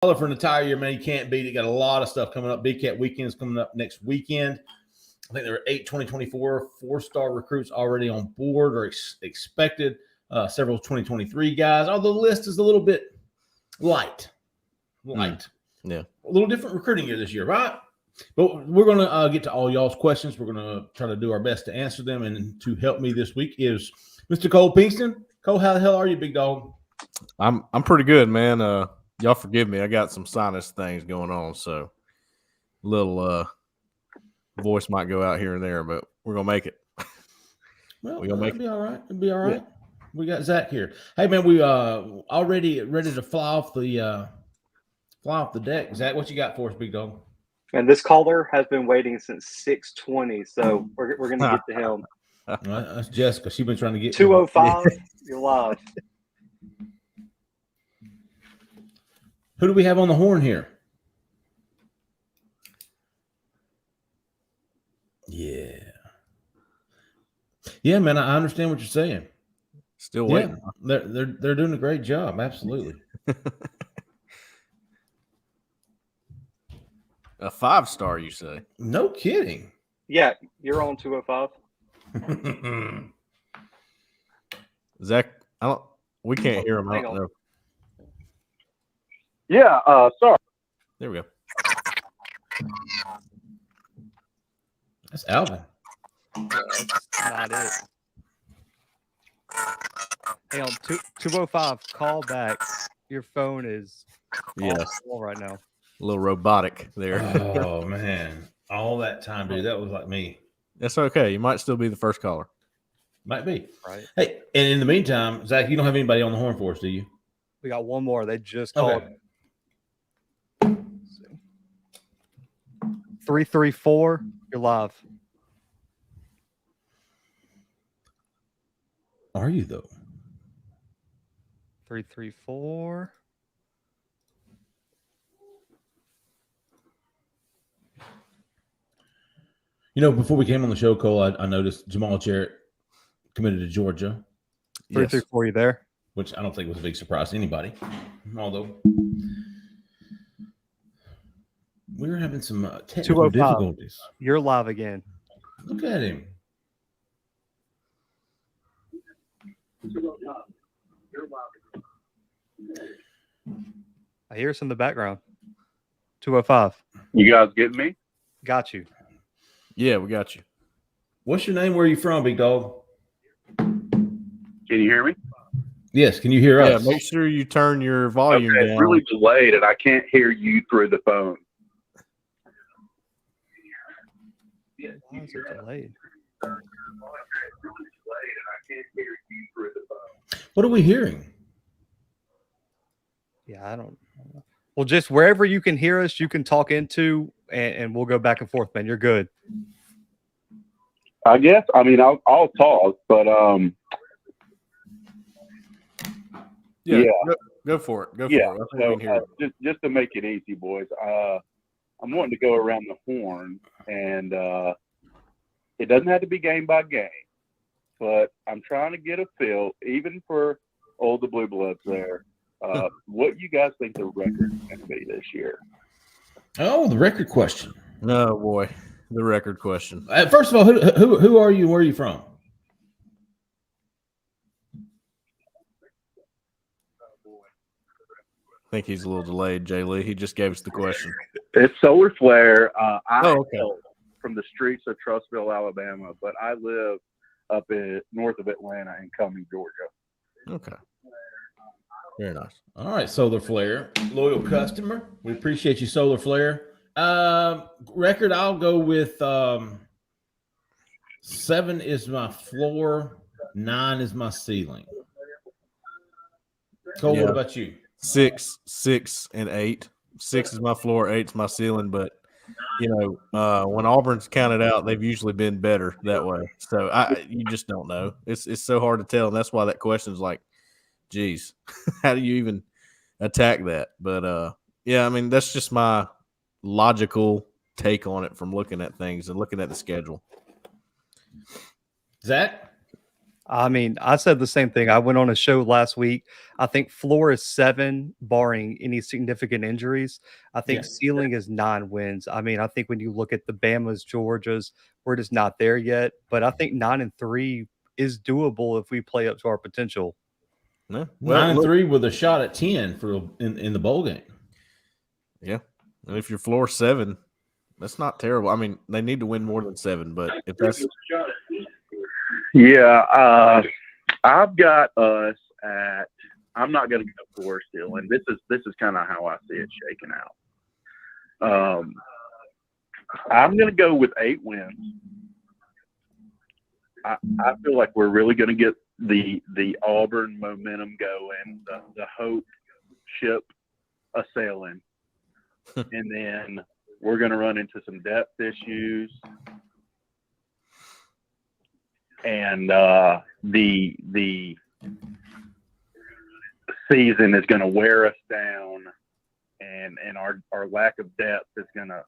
For an entire year, man, you can't beat it. Got a lot of stuff coming up. Big Cat Weekend is coming up next weekend. I think there are 8 2024 4-star recruits already on board or expected. Several 2023 guys. Although the list is a little bit light. Yeah. A little different recruiting year this year, right? But we're going to get to all y'all's questions. We're going to try to do our best to answer them. And to help me this week is Mr. Cole Pinkston. Cole, how the hell are you, big dog? I'm pretty good, man. Y'all forgive me. I got some sinus things going on, so a little voice might go out here and there, but we're gonna make it. Well, it'll be all right. It'll be all right. Yeah. We got Zach here. Hey, man, we already ready to fly off the deck. Zach, what you got for us, big dog? And this caller has been waiting since 6:20, so we're gonna get to him. That's Jessica. She's been trying to get 205. You're live. Who do we have on the horn here? Yeah, man. I understand what you're saying. Still waiting. Yeah, they're doing a great job. Absolutely. A 5-star, you say? No kidding. Yeah, you're on 205. Zach, we can't hear him. I don't know. Yeah, sorry. There we go. That's Alvin. That's not it. Hey, on 205, call back. Your phone is full right now. A little robotic there. Oh, man. All that time, dude. That was like me. That's okay. You might still be the first caller. Might be. Right. Hey, and in the meantime, Zach, you don't have anybody on the horn for us, do you? We got one more. They just called. Okay. 334, you're live. Are you, though? 334. You know, before we came on the show, Cole, I noticed Jamal Jarrett committed to Georgia. 334, you there? Which I don't think was a big surprise to anybody. Although we were having some technical difficulties. You're live again. Look at him. I hear us in the background. 205. You guys getting me? Got you. Yeah, we got you. What's your name? Where are you from, big dog? Can you hear me? Yes. Can you hear us? Yeah, make sure you turn your volume down. It's really delayed, and I can't hear you through the phone. Why is it delayed? What are we hearing? Yeah, I don't know. Well, just wherever you can hear us, you can talk into, and we'll go back and forth, man. You're good. I guess. I mean, I'll talk, but yeah. Go for it. Go for it. So, just to make it easy, boys. I'm wanting to go around the horn, and it doesn't have to be game by game, but I'm trying to get a feel, even for all the blue bloods there. What you guys think the record is going to be this year? Oh, the record question. No, boy, the record question. First of all, who are you? Where are you from? I think he's a little delayed, Jay Lee. He just gave us the question. It's solar flare. I okay. From the streets of Trussville, Alabama, but I live up in north of Atlanta in Cumming, Georgia. Okay. Very nice. All right, Solar Flare, loyal customer. We appreciate you, Solar Flare. Record, I'll go with 7 is my floor, 9 is my ceiling. Cole, what about you? 6, and 8. 6 is my floor, 8's my ceiling. But you know, when Auburn's counted out, they've usually been better that way. So you just don't know. It's so hard to tell, and that's why that question is like, geez, how do you even attack that? But yeah, I mean, that's just my logical take on it from looking at things and looking at the schedule. Zach? I mean, I said the same thing. I went on a show last week. I think floor is 7, barring any significant injuries. I think Yeah. ceiling is 9 wins. I mean, I think when you look at the Bamas, Georgias, we're just not there yet. But I think 9-3 is doable if we play up to our potential. Yeah. Well, 9-3 with a shot at 10 in the bowl game. yeah. And if your floor 7, that's not terrible. I mean, they need to win more than 7, but if that's Yeah, I've got us at. I'm not going to go floor still, and this is kind of how I see it shaking out. I'm going to go with 8 wins. I feel like we're really going to get the Auburn momentum going, the hope ship a sailing, and then we're going to run into some depth issues, and the season is going to wear us down, and our lack of depth is going to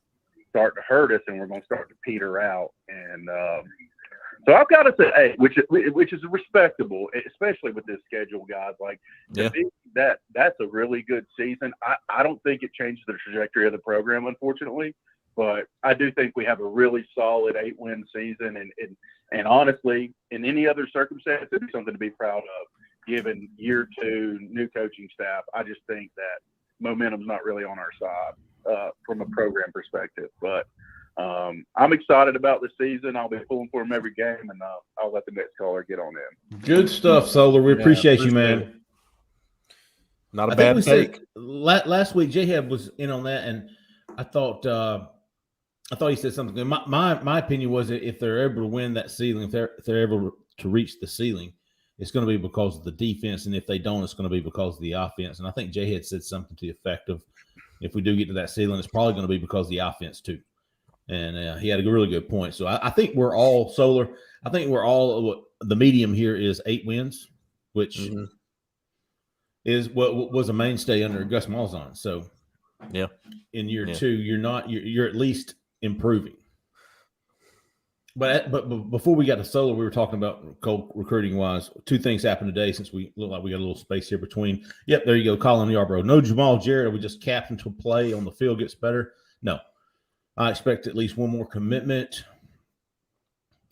start to hurt us, and we're going to start to peter out, and so I've got to say 8, which is respectable, especially with this schedule, guys. Like, Yeah. That's a really good season. I don't think it changed the trajectory of the program, unfortunately, but I do think we have a really solid 8-win season, and honestly, in any other circumstance, it'd be something to be proud of. Given year 2, new coaching staff, I just think that momentum's not really on our side from a program perspective, but. I'm excited about the season. I'll be pulling for them every game, and I'll let the next caller get on in. Good stuff, Solar. We Yeah, appreciate you, appreciate man. not a I think we bad take. said last week Jhead was in on that, and I thought he said something good. My opinion was that if they're able to win that ceiling, if they're able to reach the ceiling, it's going to be because of the defense, and if they don't, it's going to be because of the offense. And I think Jhead said something to the effect of, if we do get to that ceiling, it's probably going to be because of the offense too. And he had a really good point. So I think we're all Solar. I think we're all the medium here is 8 wins, which is what was a mainstay under Gus Malzahn. So Yeah. in year 2, you're at least improving. But before we got to Solar, we were talking about Cole recruiting wise. 2 things happened today since we look like we got a little space here between. Yep, there you go, Colin Yarbrough. No Jamal Jarrett. Are we just capped until play on the field gets better? No. I expect at least one more commitment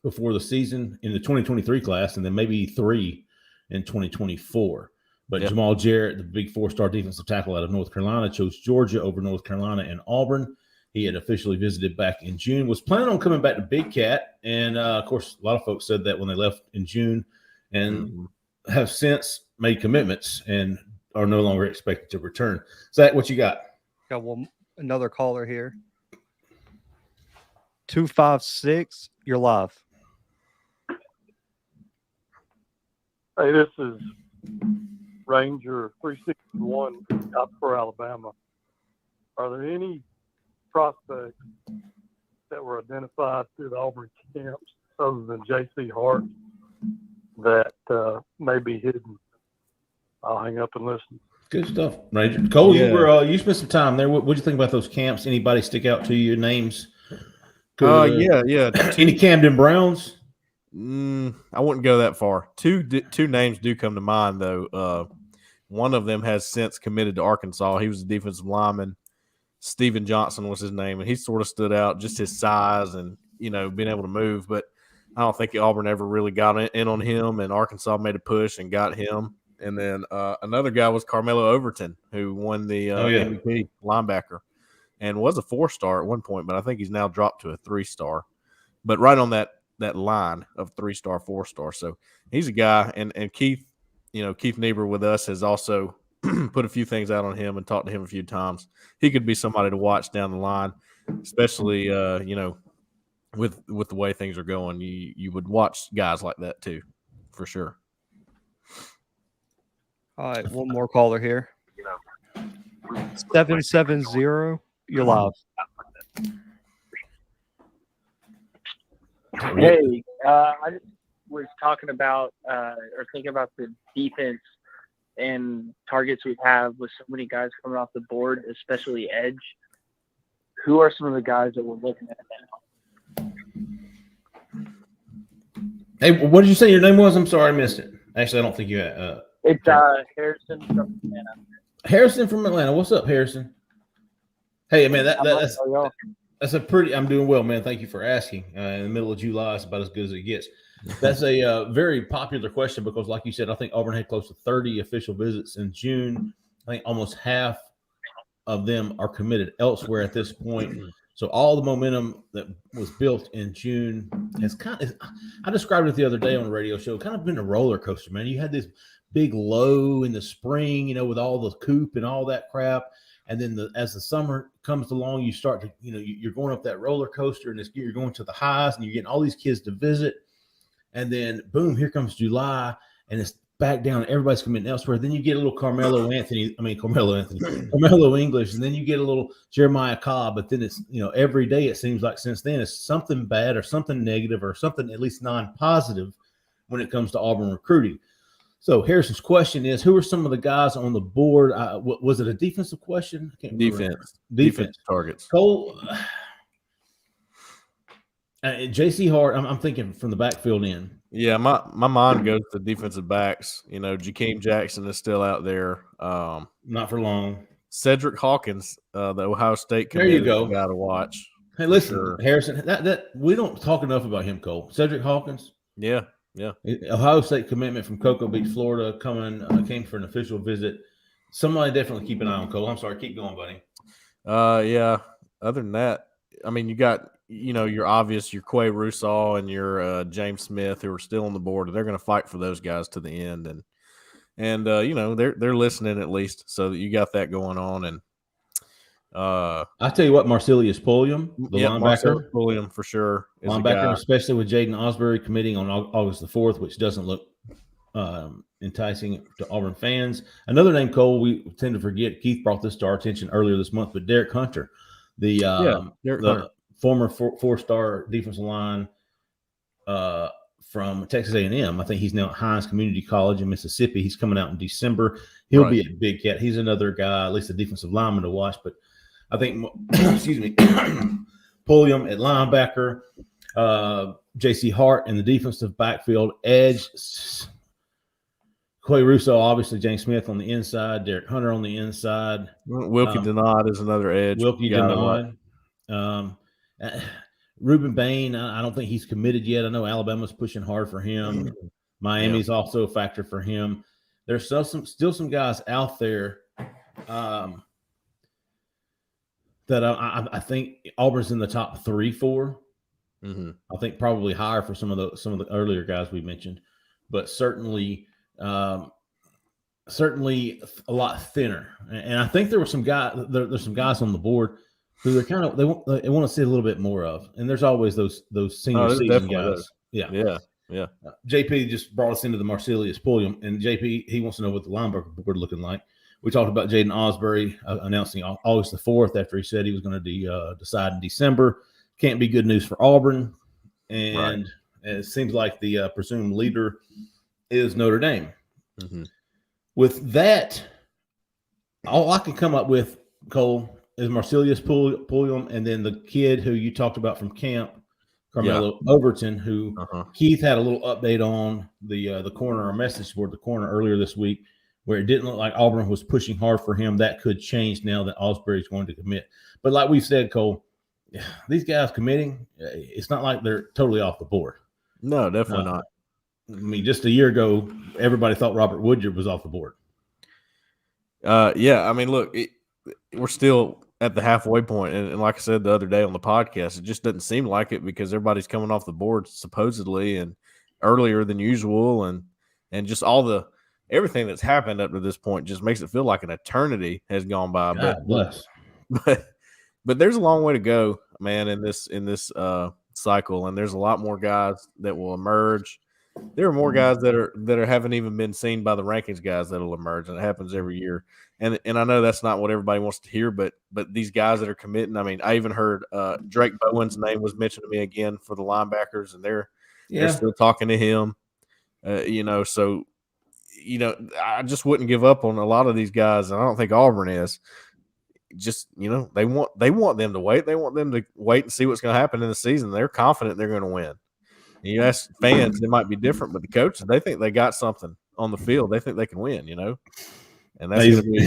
before the season in the 2023 class, and then maybe 3 in 2024. But Jamal Jarrett, the big 4-star defensive tackle out of North Carolina, chose Georgia over North Carolina and Auburn. He had officially visited back in June, was planning on coming back to Big Cat. And, of course, a lot of folks said that when they left in June, and have since made commitments and are no longer expected to return. Zach, what you got? Got another caller here. 256, you're live. Hey, this is Ranger 361 out for Alabama. Are there any prospects that were identified through the Auburn camps other than J.C. Hart that may be hidden? I'll hang up and listen. Good stuff, Ranger. Cole, you spent some time there. What'd you think about those camps? Anybody stick out to you? Names? Yeah. Any Camden Browns? I wouldn't go that far. Two names do come to mind, though. One of them has since committed to Arkansas. He was a defensive lineman. Steven Johnson was his name, and he sort of stood out, just his size and, being able to move. But I don't think Auburn ever really got in on him, and Arkansas made a push and got him. And then another guy was Carmelo Overton, who won the MVP linebacker and was a 4-star at one point, but I think he's now dropped to a 3-star. But right on that line of 3-star, 4-star. So he's a guy, and Keith, Keith Niebuhr with us has also put a few things out on him and talked to him a few times. He could be somebody to watch down the line, especially with the way things are going. You would watch guys like that too, for sure. All right, one more caller here. 770, you're live. Hey, I just was talking about or thinking about the defense and targets we have with so many guys coming off the board, especially edge. Who are some of the guys that we're looking at now? Hey, what did you say your name was? I'm sorry, I missed it. Actually, I don't think you had. It's Harrison from Atlanta. Harrison from Atlanta. What's up, Harrison? Hey, man, that's a pretty. I'm doing well, man. Thank you for asking. In the middle of July, it's about as good as it gets. That's a very popular question because, like you said, I think Auburn had close to 30 official visits in June. I think almost half of them are committed elsewhere at this point. So all the momentum that was built in June has I described it the other day on a radio show, kind of been a roller coaster, man. You had this big low in the spring, with all the coop and all that crap. And then as the summer comes along, you start to, you're going up that roller coaster and you're going to the highs and you're getting all these kids to visit. And then boom, here comes July and it's back down. Everybody's committing elsewhere. Then you get a little Carmelo English, and then you get a little Jeremiah Cobb. But then it's, every day it seems like since then it's something bad or something negative or something at least non-positive when it comes to Auburn recruiting. So Harrison's question is, who are some of the guys on the board? Was it a defensive question? I can't remember. Defense targets. Cole, J.C. Hart, I'm thinking from the backfield in. Yeah, my mind goes to defensive backs. Jakeem Jackson is still out there. Not for long. Cedric Hawkins, the Ohio State committee. There you go. Got to watch. Hey, listen, Harrison, that we don't talk enough about him, Cole. Cedric Hawkins. Yeah. Ohio State commitment from Cocoa Beach, Florida, came for an official visit. Somebody definitely keep an eye on, Cole. I'm sorry, keep going, buddy. Yeah. Other than that, I mean, you got your obvious, your Quay Russaw and your James Smith, who are still on the board. They're going to fight for those guys to the end, and they're listening at least, so that you got that going on. And I tell you what, Marcelius Pulliam, linebacker, Pulliam for sure, linebacker, especially with Jaden Osbury committing on August the 4th, which doesn't look enticing to Auburn fans. Another name, Cole, we tend to forget. Keith brought this to our attention earlier this month, but Derek Hunter, the former four-star defensive line from Texas A&M. I think he's now at Hines Community College in Mississippi. He's coming out in December. He'll be a big cat. He's another guy, at least a defensive lineman to watch. But I think, Pulliam at linebacker, J.C. Hart in the defensive backfield, edge, Quay Russaw, obviously James Smith on the inside, Derek Hunter on the inside. Wilkie Denard is another edge. Wilkie Denard. Reuben Bain, I don't think he's committed yet. I know Alabama's pushing hard for him. Miami's also a factor for him. There's still some guys out there that I think Auburn's in the top 3-4. I think probably higher for some of the earlier guys we mentioned, but certainly a lot thinner. And I think there were some guys. There's some guys on the board who they want to see a little bit more of. And there's always those senior season guys. Yeah. JP just brought us into the Marcelius Pulliam, and JP, he wants to know what the linebacker board looking like. We talked about Jaden Osbury announcing August the 4th after he said he was going to decide in December. Can't be good news for Auburn. And it seems like the presumed leader is Notre Dame. With that, all I can come up with, Cole, is Marcelius Pulliam, and then the kid who you talked about from camp, Carmelo Overton, who Keith had a little update on the corner, our message board, the corner earlier this week, where it didn't look like Auburn was pushing hard for him. That could change now that Osbury's going to commit. But like we've said, Cole, these guys committing, it's not like they're totally off the board. No, definitely not. I mean, just a year ago, everybody thought Robert Woodyard was off the board. I mean, look, we're still at the halfway point, and like I said the other day on the podcast, it just doesn't seem like it because everybody's coming off the board supposedly and earlier than usual, and just everything that's happened up to this point just makes it feel like an eternity has gone by. God bless. But there's a long way to go, man, in this cycle, and there's a lot more guys that will emerge. There are more guys that haven't even been seen by the rankings guys that'll emerge, and it happens every year. And I know that's not what everybody wants to hear, but these guys that are committing, I mean, I even heard Drake Bowen's name was mentioned to me again for the linebackers, and they're still talking to him. So I just wouldn't give up on a lot of these guys, and I don't think Auburn is. Just they want them to wait. They want them to wait and see what's going to happen in the season. They're confident they're going to win. You ask fans, it might be different, but the coaches, they think they got something on the field. They think they can win, and that's going to be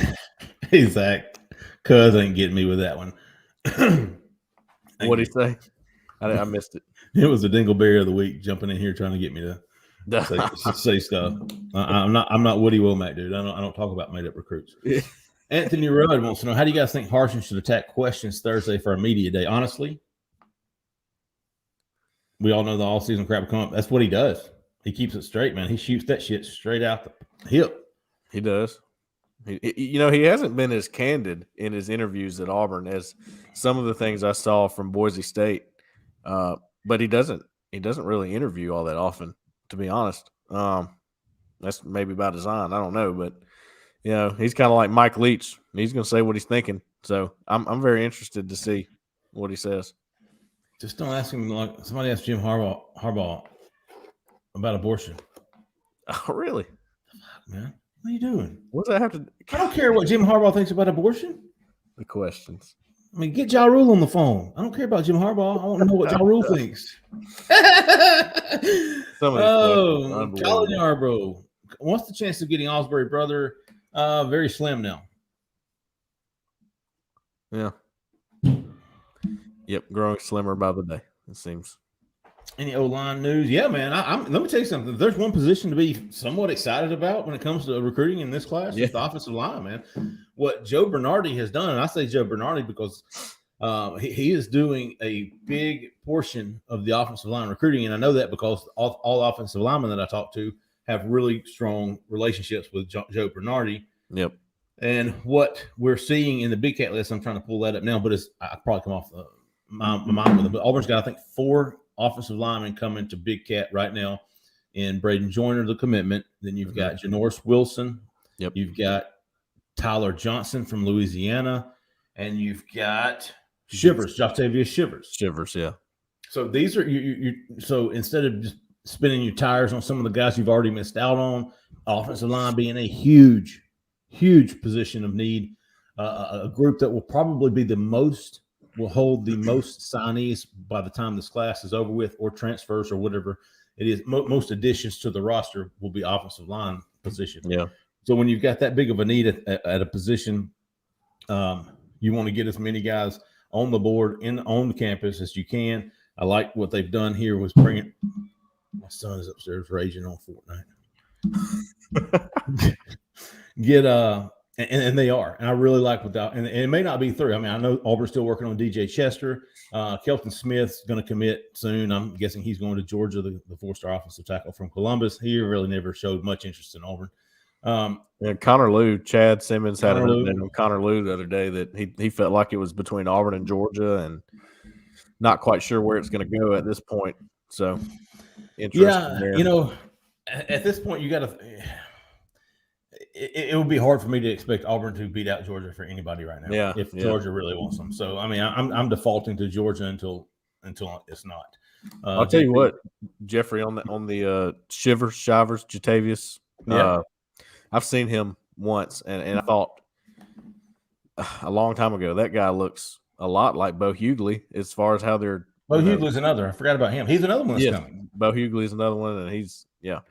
exact. Cuz ain't getting me with that one. what he say. I missed it. It was the Dingleberry of the week jumping in here trying to get me to say stuff. I'm not Woody Womack, dude. I don't talk about made up recruits. Anthony Rudd wants to know, how do you guys think Harsin should attack questions Thursday for a media day? Honestly, we all know the all-season crap will come up. That's what he does. He keeps it straight, man. He shoots that shit straight out the hip. He does. He hasn't been as candid in his interviews at Auburn as some of the things I saw from Boise State. But he doesn't really interview all that often, to be honest. That's maybe by design. I don't know, but he's kind of like Mike Leach. He's going to say what he's thinking. So I'm very interested to see what he says. Just don't ask him like somebody asked Jim Harbaugh about abortion. Oh, really? Man, what are you doing? What does that have to? I don't care what Jim Harbaugh thinks about abortion. The questions. I mean, get Ja Rule on the phone. I don't care about Jim Harbaugh. I want to know what Ja Rule thinks. Colin Yarbrough. What's the chance of getting Osbury brother? Very slim now. Yeah. Yep, growing slimmer by the day, it seems. Any O-line news? Yeah, man. Let me tell you something. If there's one position to be somewhat excited about when it comes to recruiting in this class, it's the offensive line, man. What Joe Bernardi has done, and I say Joe Bernardi because he is doing a big portion of the offensive line recruiting, and I know that because all offensive linemen that I talk to have really strong relationships with Joe Bernardi. Yep. And what we're seeing in the Big Cat list, I'm trying to pull that up now, but I probably come off my mind with it. But Auburn's got, I think, 4 offensive linemen coming to Big Cat right now. And Braden Joyner, the commitment. Then you've got Janoris Wilson. Yep. You've got Tyler Johnson from Louisiana. And you've got Shivers, Joctavius Shivers. Shivers, yeah. So these are you. So instead of just spinning your tires on some of the guys you've already missed out on, offensive line being a huge position of need, a group that will probably be will hold the most signees by the time this class is over with, or transfers, or whatever it is. Most additions to the roster will be offensive line position. Yeah. So when you've got that big of a need at a position, you want to get as many guys on the board on the campus as you can. I like what they've done here was bringing. My son is upstairs raging on Fortnite. And they are, and I really like what that. And it may not be through. I mean, I know Auburn's still working on DJ Chester. Kelton Smith's going to commit soon. I'm guessing he's going to Georgia, the 4-star offensive tackle from Columbus. He really never showed much interest in Auburn. Connor Lew, Chad Simmons had an update on Connor Lew the other day that he felt like it was between Auburn and Georgia, and not quite sure where it's going to go at this point. So, interesting there. At this point, you got to. It would be hard for me to expect Auburn to beat out Georgia for anybody right now. If Georgia really wants them. So I mean, I'm defaulting to Georgia until it's not. I'll tell you what, Jeffrey, on the Shivers, Jatavius. I've seen him once, and I thought a long time ago that guy looks a lot like Bo Hughley as far as how they're. Bo Hughley's another. I forgot about him. He's another one that's coming. Bo Hughley's another one, and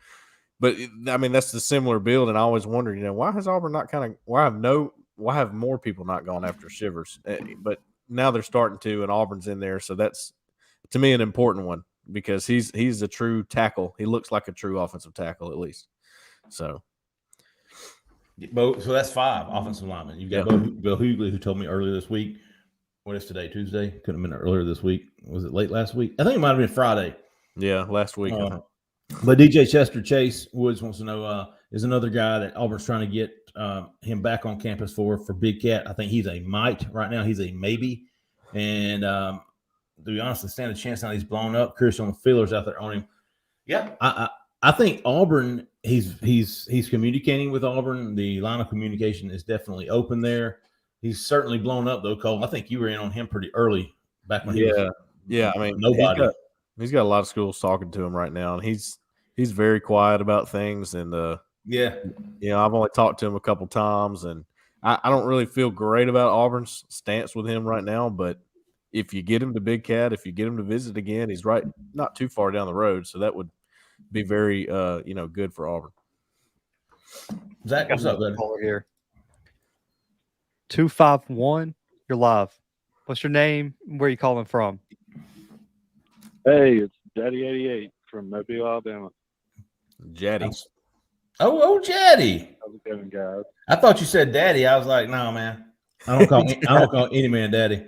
But I mean, that's the similar build, and I always wondered, why has Auburn not why have more people not gone after Shivers? But now they're starting to, and Auburn's in there, so that's to me an important one because he's a true tackle. He looks like a true offensive tackle at least. So that's 5 offensive linemen. You've got Bo Hughley, who told me earlier this week. What is today? Tuesday? Couldn't have been earlier this week. Was it late last week? I think it might have been Friday. Yeah, last week. But DJ Chester Chase Woods wants to know is another guy that Auburn's trying to get him back on campus for Big Cat. I think he's a might right now. He's a maybe. And to be honest, the stand a chance now he's blown up. Curious on the feelers out there on him. Yeah, I think Auburn. He's communicating with Auburn. The line of communication is definitely open there. He's certainly blown up though, Cole. I think you were in on him pretty early back when he was. Yeah. I mean, nobody. He's got a lot of schools talking to him right now, and he's very quiet about things. And I've only talked to him a couple times, and I don't really feel great about Auburn's stance with him right now. But if you get him to Big Cat, if you get him to visit again, he's right not too far down the road, so that would be very good for Auburn. Zach, what's up, buddy? Caller here. 251. You're live. What's your name? Where are you calling from? Hey, it's Daddy 88 from Mobile, Alabama. Jhead. Oh, Jhead. How's it going, guys? I thought you said Daddy. I was like, no, man. I don't call any man Daddy.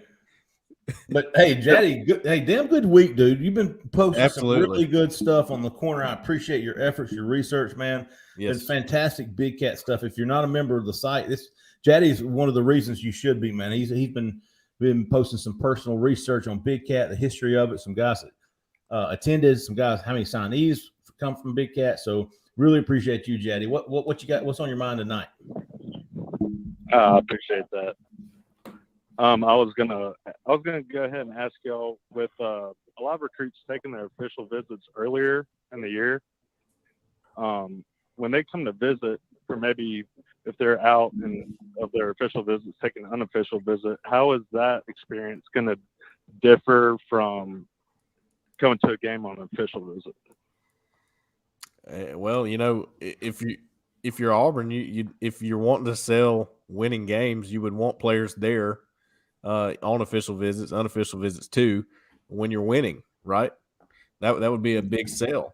But hey, Jhead, damn good week, dude. You've been posting some really good stuff on the corner. I appreciate your efforts, your research, man. Yes. It's fantastic Big Cat stuff. If you're not a member of the site, Jhead is one of the reasons you should be, man. He's been posting some personal research on Big Cat, the history of it. Some guys that attended, some guys, how many signees come from Big Cat. So really appreciate you, Jhead. What you got? What's on your mind tonight? I appreciate that. I was gonna go ahead and ask y'all, with a lot of recruits taking their official visits earlier in the year. When they come to visit, for maybe if they're out of their official visits, taking an unofficial visit, how is that experience going to differ from going to a game on an official visit? Well, if you're Auburn, if you're wanting to sell winning games, you would want players there on official visits, unofficial visits too, when you're winning, right? That would be a big sell.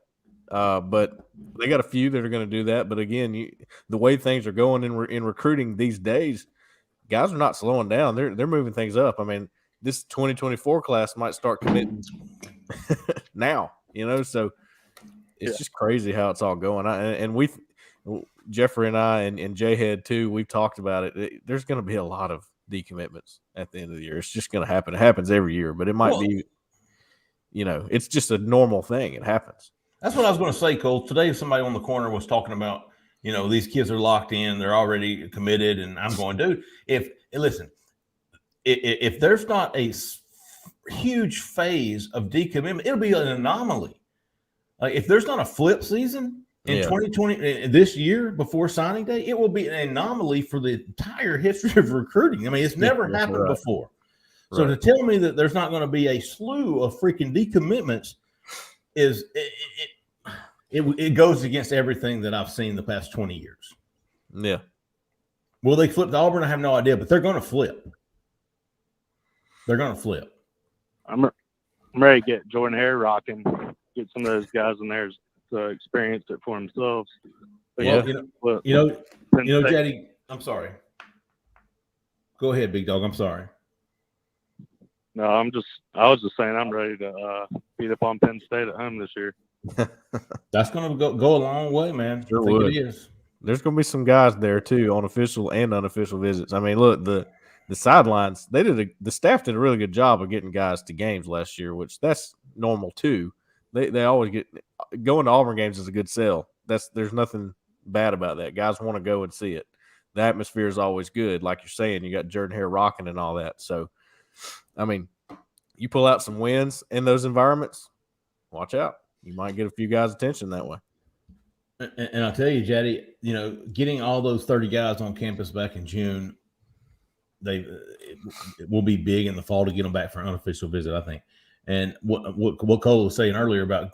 But they got a few that are going to do that. But again, the way things are going in recruiting these days, guys are not slowing down. They're moving things up. I mean, this 2024 class might start committing now. So it's just crazy how it's all going. Jeffrey and I and Jhead too, we've talked about it. There's going to be a lot of decommitments at the end of the year. It's just going to happen. It happens every year, but it might be, it's just a normal thing. It happens. That's what I was going to say, Cole. Today, somebody on the corner was talking about, these kids are locked in, they're already committed, and I'm going, dude, if there's not a huge phase of decommitment, it'll be an anomaly. Like if there's not a flip season in 2020 this year before signing day, it will be an anomaly for the entire history of recruiting. I mean, it's never happened before. So to tell me that there's not going to be a slew of freaking decommitments it goes against everything that I've seen the past 20 years. Yeah. Will they flip to Auburn? I have no idea, but they're going to flip. They're going to flip. I'm ready to get Jordan Hare rocking, get some of those guys in there to experience it for themselves. But Jhead, I'm sorry. Go ahead, big dog. I'm sorry. No, I was just saying I'm ready to beat up on Penn State at home this year. That's going to go a long way, man. Sure I think would. it is. There's going to be some guys there too on official and unofficial visits. I mean, look, the sidelines, the staff did a really good job of getting guys to games last year, which that's normal too. They always going to Auburn games is a good sell. There's nothing bad about that. Guys want to go and see it. The atmosphere is always good. Like you're saying, you got Jordan Hare rocking and all that. So, I mean, you pull out some wins in those environments, watch out. You might get a few guys' attention that way. And I'll tell you, Jhead, getting all those 30 guys on campus back in June, it will be big in the fall to get them back for an unofficial visit, I think. And what Cole was saying earlier about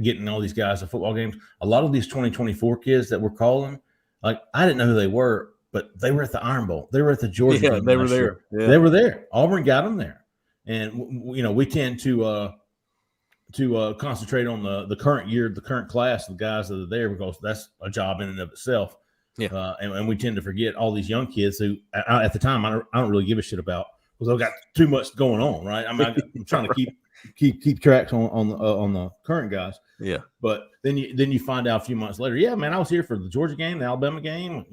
getting all these guys to football games, a lot of these 2024 kids that we're calling, like I didn't know who they were, but they were at the Iron Bowl. They were at the Georgia game. They were there. Yeah. They were there. Auburn got them there. And, we tend to concentrate on the current year, the current class, the guys that are there, because that's a job in and of itself. Yeah. And we tend to forget all these young kids who, at the time, I don't really give a shit about because I've got too much going on, right? I mean, I'm trying to keep tracks on the current guys. Yeah. But then you find out a few months later, yeah, man, I was here for the Georgia game, the Alabama game,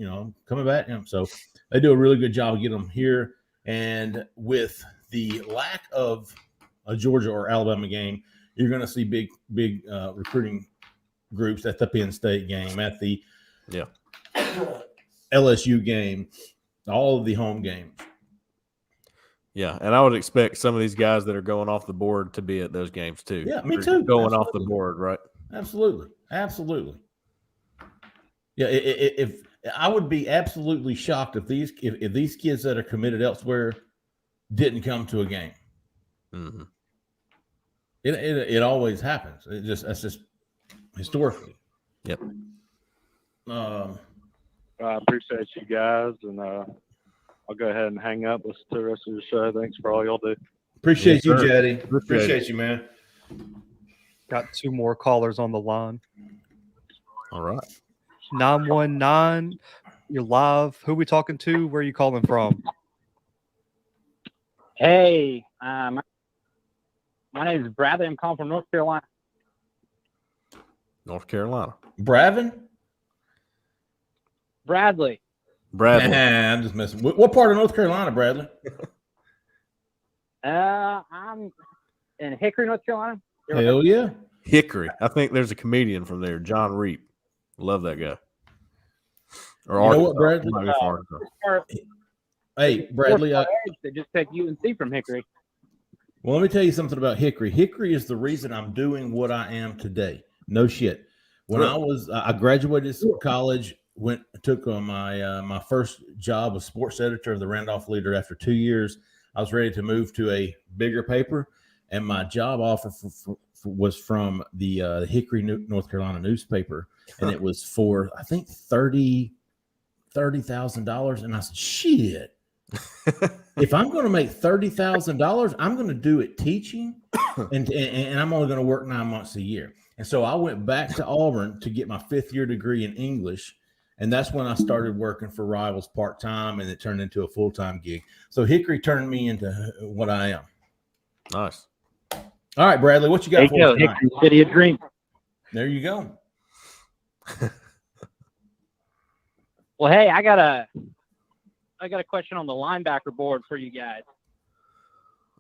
coming back. So they do a really good job of getting them here. And with the lack of a Georgia or Alabama game, you're going to see big recruiting groups at the Penn State game, at the LSU game, all of the home games. Yeah, and I would expect some of these guys that are going off the board to be at those games too. Yeah, me too. Going off the board, right? Absolutely. Yeah, if I would be absolutely shocked if these kids that are committed elsewhere didn't come to a game. Mm-hmm. It always happens. That's just historically. Yep. I appreciate you guys, and I'll go ahead and hang up. Listen to the rest of the show. Thanks for all y'all do. Appreciate Yes, you, sir. Jhead. Appreciate Appreciate you, man. Got 2 more callers on the line. All right. 919, you're live. Who we talking to? Where are you calling from? Hey, my name is Bradley. I'm calling from North Carolina. North Carolina. Bravin? Bradley. Bradley. Nah, I'm just messing. What part of North Carolina, Bradley? I'm in Hickory, North Carolina. Hell yeah. Hickory. I think there's a comedian from there, John Reap. Love that guy. Or You know what, Arkansas. Bradley? Might be from Arkansas. Hey, Bradley. They just picked UNC from Hickory. Well, let me tell you something about Hickory. Hickory is the reason I'm doing what I am today. No shit. When I graduated college, took my first job as sports editor of the Randolph Leader. After 2 years, I was ready to move to a bigger paper, and my job offer was from the Hickory, North Carolina newspaper, and it was for I think $30,000. And I said, shit. If I'm going to make $30,000, I'm going to do it teaching, and I'm only going to work 9 months a year. And so I went back to Auburn to get my 5th year degree in English, and that's when I started working for Rivals part time, and it turned into a full time gig. So Hickory turned me into what I am. Nice. All right, Bradley, what you got for us tonight? Hickory, City of Dreams. There you go. Well, hey, I got a question on the linebacker board for you guys.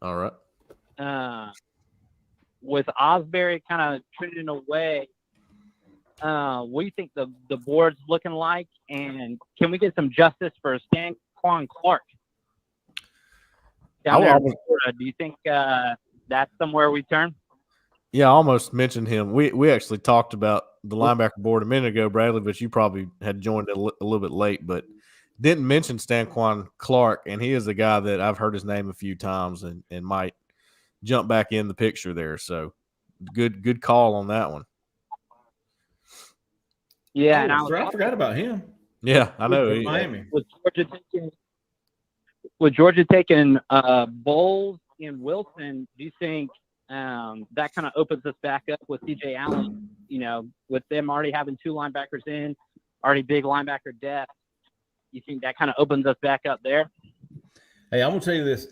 All right. With Osbury kind of trending away, what do you think the board's looking like? And can we get some justice for Stanquan Clark down there in Florida? Do you think that's somewhere we turn? Yeah, I almost mentioned him. We actually talked about the linebacker board a minute ago, Bradley, but you probably had joined a little bit late, but didn't mention Stanquan Clark, and he is a guy that I've heard his name a few times and might jump back in the picture there. So good call on that one. Yeah, and and I forgot about him. Yeah, I know. Miami. With Georgia taking Bowles and Wilson, do you think that kind of opens us back up with CJ Allen? You know, with them already having 2 linebackers in, already big linebacker depth. You think that kind of opens us back up there? Hey, I'm going to tell you this.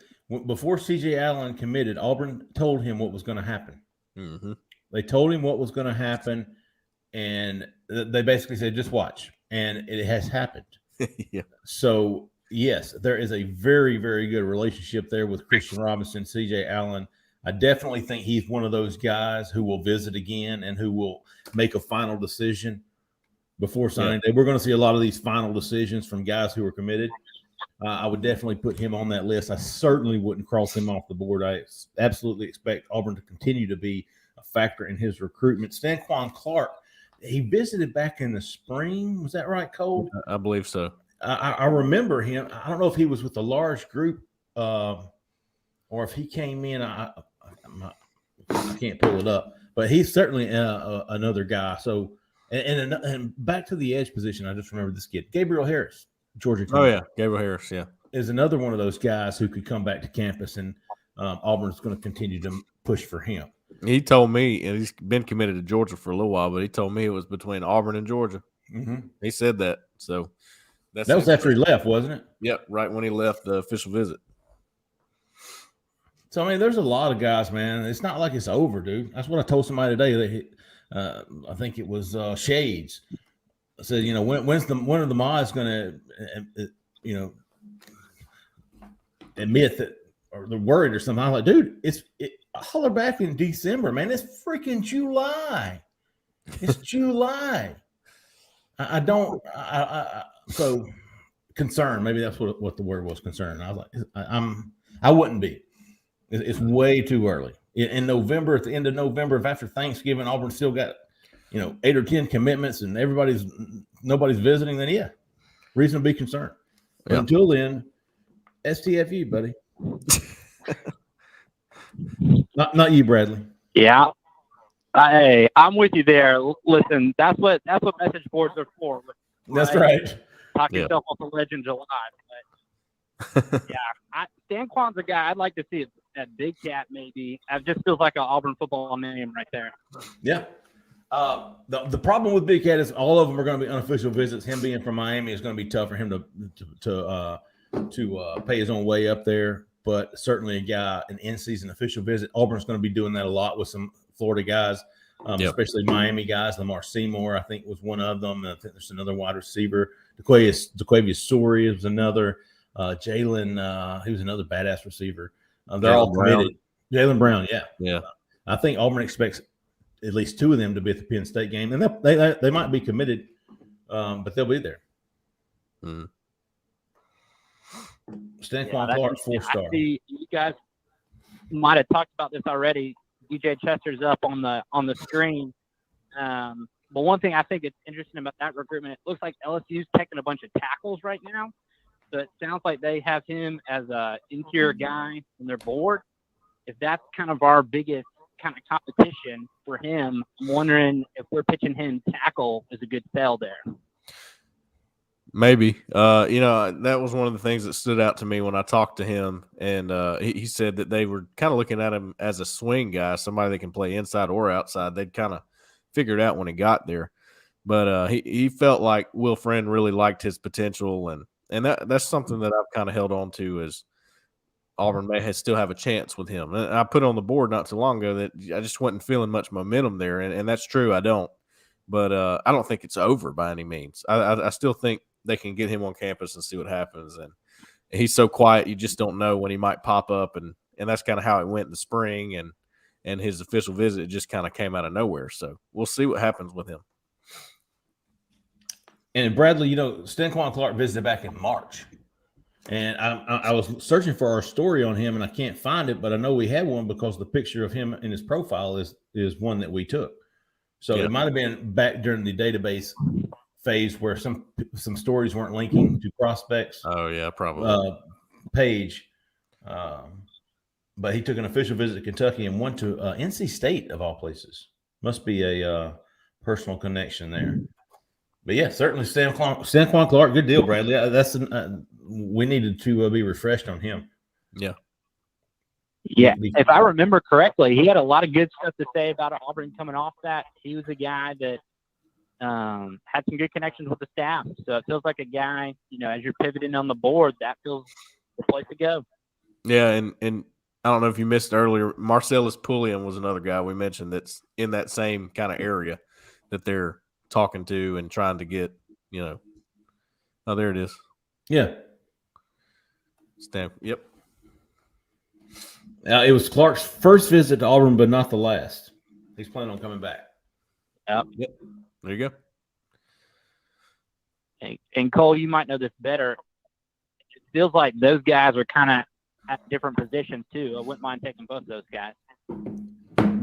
Before CJ Allen committed, Auburn told him what was going to happen. Mm-hmm. They told him what was going to happen, and they basically said, just watch. And it has happened. Yeah. So, yes, there is a very, very good relationship there with Christian Robinson, CJ Allen. I definitely think he's one of those guys who will visit again and who will make a final decision before signing day. We're going to see a lot of these final decisions from guys who are committed. I would definitely put him on that list. I certainly wouldn't cross him off the board. I absolutely expect Auburn to continue to be a factor in his recruitment. Stanquan Clark, he visited back in the spring. Was that right, Cole? I believe so. I remember him. I don't know if he was with a large group or if he came in. I can't pull it up, but he's certainly another guy. So, and back to the edge position, I just remember this kid, Gabriel Harris, Georgia. Oh, yeah, Gabriel Harris, yeah. Is another one of those guys who could come back to campus, and Auburn's going to continue to push for him. He told me, and he's been committed to Georgia for a little while, but he told me it was between Auburn and Georgia. Mm-hmm. He said that. So that was after he left, wasn't it? Yep, right when he left the official visit. So, I mean, there's a lot of guys, man. It's not like it's over, dude. That's what I told somebody today. I think it was Shades. I said, you know, when are the mods going to, admit that, or they're worried or something? I'm like, dude, holler back in December, man. It's freaking July. It's July. So concerned. Maybe that's what the word was, concerned. I was like, I wouldn't be. It's way too early. In November, at the end of November, if after Thanksgiving, Auburn still got, 8 or 10 commitments and nobody's visiting, then yeah, reason to be concerned. But until then, STFU, buddy. Not you, Bradley. Yeah. Hey, I'm with you there. Listen, that's what message boards are for. That's right. Talk Yeah. yourself off the ledge in July. But yeah, Stanquan's a guy I'd like to see at Big Cat maybe. It just feels like an Auburn football name right there. Yeah. The problem with Big Cat is all of them are going to be unofficial visits. Him being from Miami is going to be tough for him to pay his own way up there. But certainly a guy, an in-season official visit. Auburn's going to be doing that a lot with some Florida guys, especially Miami guys. Lamar Seymour, I think, was one of them. And I think there's another wide receiver. DeQuavius Story was another. Jalen, he was another badass receiver. They're all committed. Jalen Brown, yeah. I think Auburn expects at least two of them to be at the Penn State game, and they might be committed, but they'll be there. Stanquan Clark, 4-star. I see you guys might have talked about this already. DJ Chester's up on the screen. But one thing I think it's interesting about that recruitment, it looks like LSU's taking a bunch of tackles right now. So it sounds like they have him as a interior guy on their board. If that's kind of our biggest kind of competition for him, I'm wondering if we're pitching him tackle is a good sell there. Maybe. That was one of the things that stood out to me when I talked to him, and he said that they were kind of looking at him as a swing guy, somebody that can play inside or outside. They'd kind of figured out when he got there. But he felt like Will Friend really liked his potential, and that's something that I've kind of held on to is Auburn may still have a chance with him. And I put on the board not too long ago that I just wasn't feeling much momentum there, and that's true. I don't. But I don't think it's over by any means. I still think they can get him on campus and see what happens. And he's so quiet, you just don't know when he might pop up. And that's kind of how it went in the spring. And his official visit just kind of came out of nowhere. So we'll see what happens with him. And Bradley, Stanquan Clark visited back in March. And I was searching for our story on him, and I can't find it, but I know we had one because the picture of him in his profile is one that we took. So It might have been back during the database phase where some stories weren't linking to prospects. Oh, yeah, probably. Page. But he took an official visit to Kentucky and went to NC State, of all places. Must be a personal connection there. But yeah, certainly Stanquan Clark, good deal, Bradley. We needed to be refreshed on him. Yeah. Yeah, if I remember correctly, he had a lot of good stuff to say about Auburn coming off that. He was a guy that had some good connections with the staff. So it feels like a guy, as you're pivoting on the board, that feels the place to go. Yeah, and I don't know if you missed earlier, Marcellus Pulliam was another guy we mentioned that's in that same kind of area that they're talking to and trying to get, Oh, there it is. Yeah. Yep. It was Clark's first visit to Auburn, but not the last. He's planning on coming back. Yep. There you go. And Cole, you might know this better. It feels like those guys are kind of at different positions too. I wouldn't mind taking both of those guys.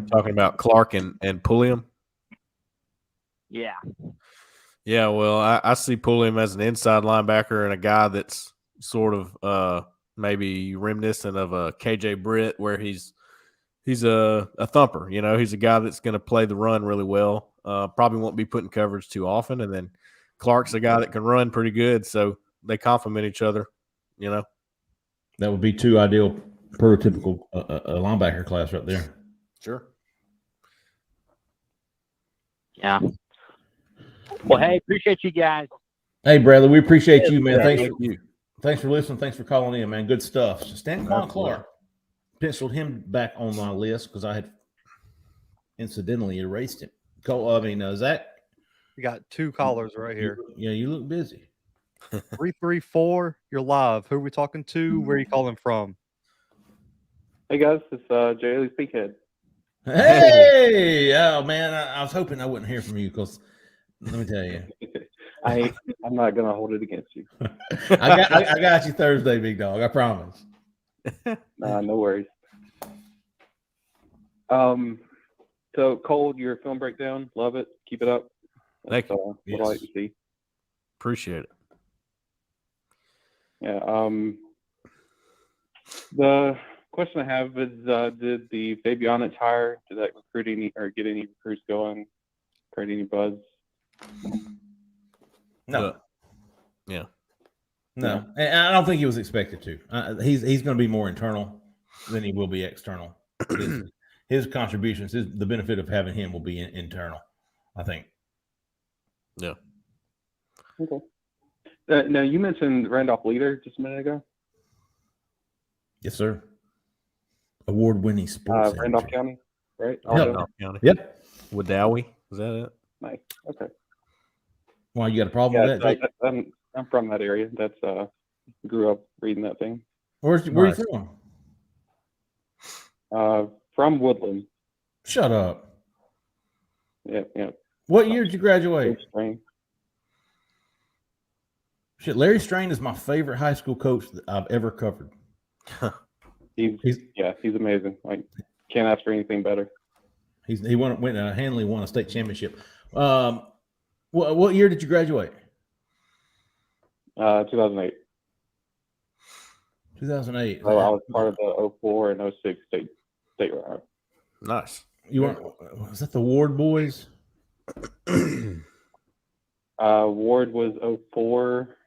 Talking about Clark and Pulliam? Yeah. Yeah, well, I see Pulliam as an inside linebacker and a guy that's sort of maybe reminiscent of a KJ Britt, where he's a thumper. He's a guy that's going to play the run really well. Probably won't be put in coverage too often. And then Clark's a guy that can run pretty good, so they complement each other. That would be two ideal prototypical linebacker class right there. Sure. Yeah. Well, hey, appreciate you guys. Hey, Bradley, we appreciate you, man. Thank you. Thanks for listening. Thanks for calling in, man. Good stuff. So Stanquan Clark, penciled him back on my list because I had incidentally erased him. Zach? We got two callers right here. Yeah, you look busy. 334, you're live. Who are we talking to? Where are you calling from? Hey guys, it's Jhead Speakhead. Hey, oh man, I was hoping I wouldn't hear from you because let me tell you, I'm not gonna hold it against you. I got you Thursday, big dog. I promise. Nah, no worries. So Cole, your film breakdown, love it. Keep it up. Thank you. What I like to see. Appreciate it. Yeah. The question I have is, did the Fabianich hire, did that recruit any or get any recruits going, create any buzz? No, Yeah. no, and I don't think he was expected to. He's going to be more internal than he will be external. His contributions, the benefit of having him will be internal, I think. Yeah. Okay. Now, you mentioned Randolph Leader just a minute ago. Yes, sir. Award-winning sports. Randolph editor. County, right? Yep. Randolph County. Yep. Wadawi, is that it? Nice. Okay. Why, you got a problem with that, Jake? I'm from that area. That's grew up reading that thing. Where are you from? From Woodland. Shut up. Yeah. What year did you graduate? Spring. Shit, Larry Strain is my favorite high school coach that I've ever covered. He's amazing. Like, can't ask for anything better. He went Hanley won a state championship. What year did you graduate? 2008. 2008. So I was part of the 04 and 06 state round. Nice. You weren't? Was that the Ward boys? Ward was 04.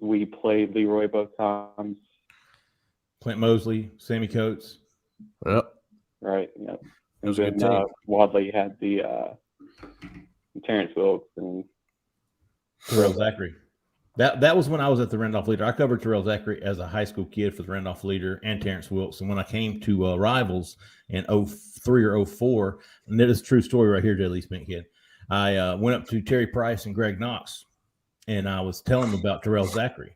We played Leroy both times. Clint Mosley, Sammy Coates. Yep. Right. Yeah. It was a good team. Wadley had the Terrence Wilkes and Terrell Zachary. That was when I was at the Randolph Leader. I covered Terrell Zachary as a high school kid for the Randolph Leader and Terrence Wilkes. And when I came to Rivals in 03 or 04, and that is a true story right here, J. Spinkhead, I went up to Terry Price and Greg Knox, and I was telling them about Terrell Zachary.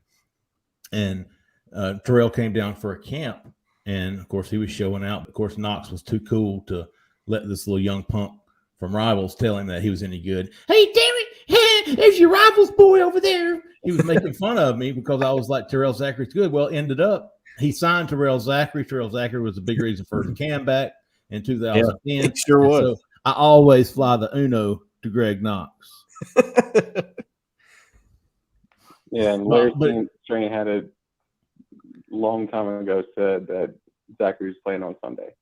And Terrell came down for a camp, and, of course, he was showing out. Of course, Knox was too cool to let this little young punk from Rivals tell him that he was any good. Hey, damn it, there's your Rivals boy over there. He was making fun of me because I was like, Terrell Zachary's good. Well, ended up, he signed Terrell Zachary. Terrell Zachary was a big reason for the comeback in 2010. Yeah, it sure was. So I always fly the Uno to Greg Knox. Yeah, and Larry Strain had a long time ago said that Zachary was playing on Sunday.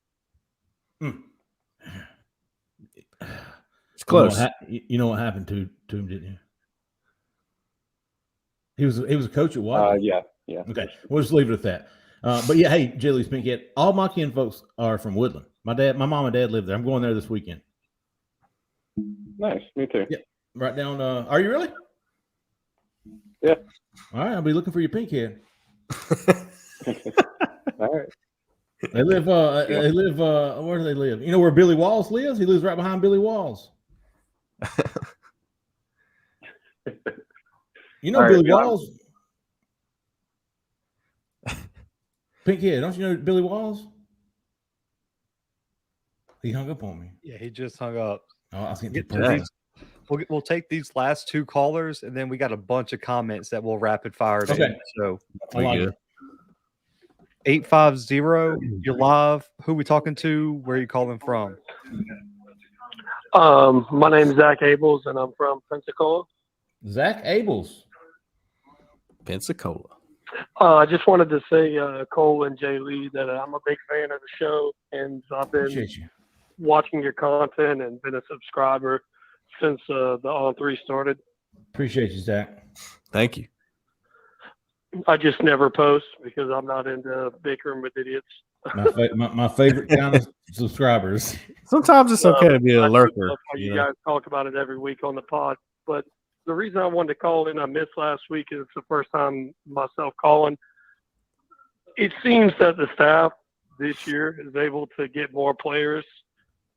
It's close. You know what happened to him, didn't you? He was a coach at Wadley. Yeah. Okay, we'll just leave it at that. But yeah, hey, Jilly Spinkhead, all my kin folks are from Woodland. My mom and dad live there. I'm going there this weekend. Nice, me too. Yeah, right down. Are you really? Yeah. All right, I'll be looking for your Pinkhead. All right. They live. Where do they live? You know where Billy Walls lives? He lives right behind Billy Walls. You know Billy Walls. Pinkhead, don't you know Billy Walls? He hung up on me. Yeah, he just hung up. Oh, I was getting too We'll take these last two callers, and then we got a bunch of comments that we'll rapid fire. Okay. So, I like it. 850, you're live. Who we talking to? Where are you calling from? My name is Zach Abels, and I'm from Pensacola. Zach Abels. Pensacola. I just wanted to say, Cole and Jay Lee, that I'm a big fan of the show, and I've been watching your content and been a subscriber since the On3 started. Appreciate you, Zach. Thank you. I just never post because I'm not into bickering with idiots. My favorite kind of subscribers. Sometimes it's okay to be a lurker. You guys talk about it every week on the pod, but the reason I wanted to call in, I missed last week, is it's the first time myself calling. It seems that the staff this year is able to get more players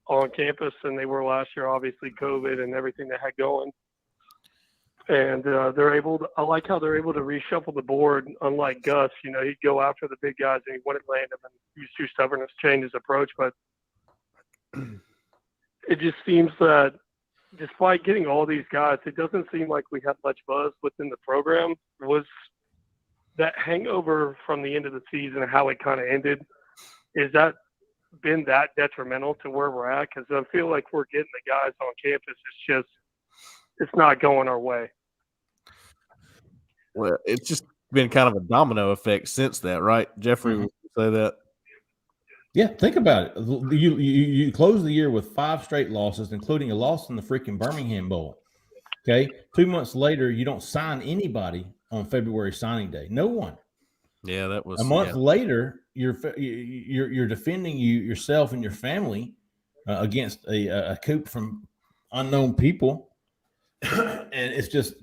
on campus than they were last year. Obviously, COVID and everything they had going. And they're able to, I like how they're able to reshuffle the board, unlike Gus. You know, he'd go after the big guys and he wouldn't land them, and he was too stubborn to change his approach. But it just seems that despite getting all these guys, it doesn't seem like we have much buzz within the program. Was that hangover from the end of the season and how it kind of ended, is that been that detrimental to where we're at? Because I feel like we're getting the guys on campus. It's not going our way. Well, it's just been kind of a domino effect since that, right? Jeffrey would say that. Yeah, think about it. You close the year with 5 straight losses, including a loss in the freaking Birmingham Bowl. Okay, 2 months later, you don't sign anybody on February signing day. No one. Yeah, that was A month later. You're defending yourself and your family against a coup from unknown people, and it's just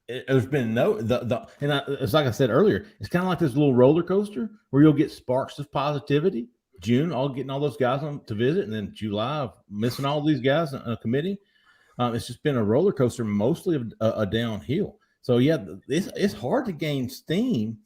there's been no it's like I said earlier. It's kind of like this little roller coaster where you'll get sparks of positivity. June, getting all those guys on to visit, and then July missing all these guys on a committee. It's just been a roller coaster, mostly a downhill. So yeah, it's hard to gain steam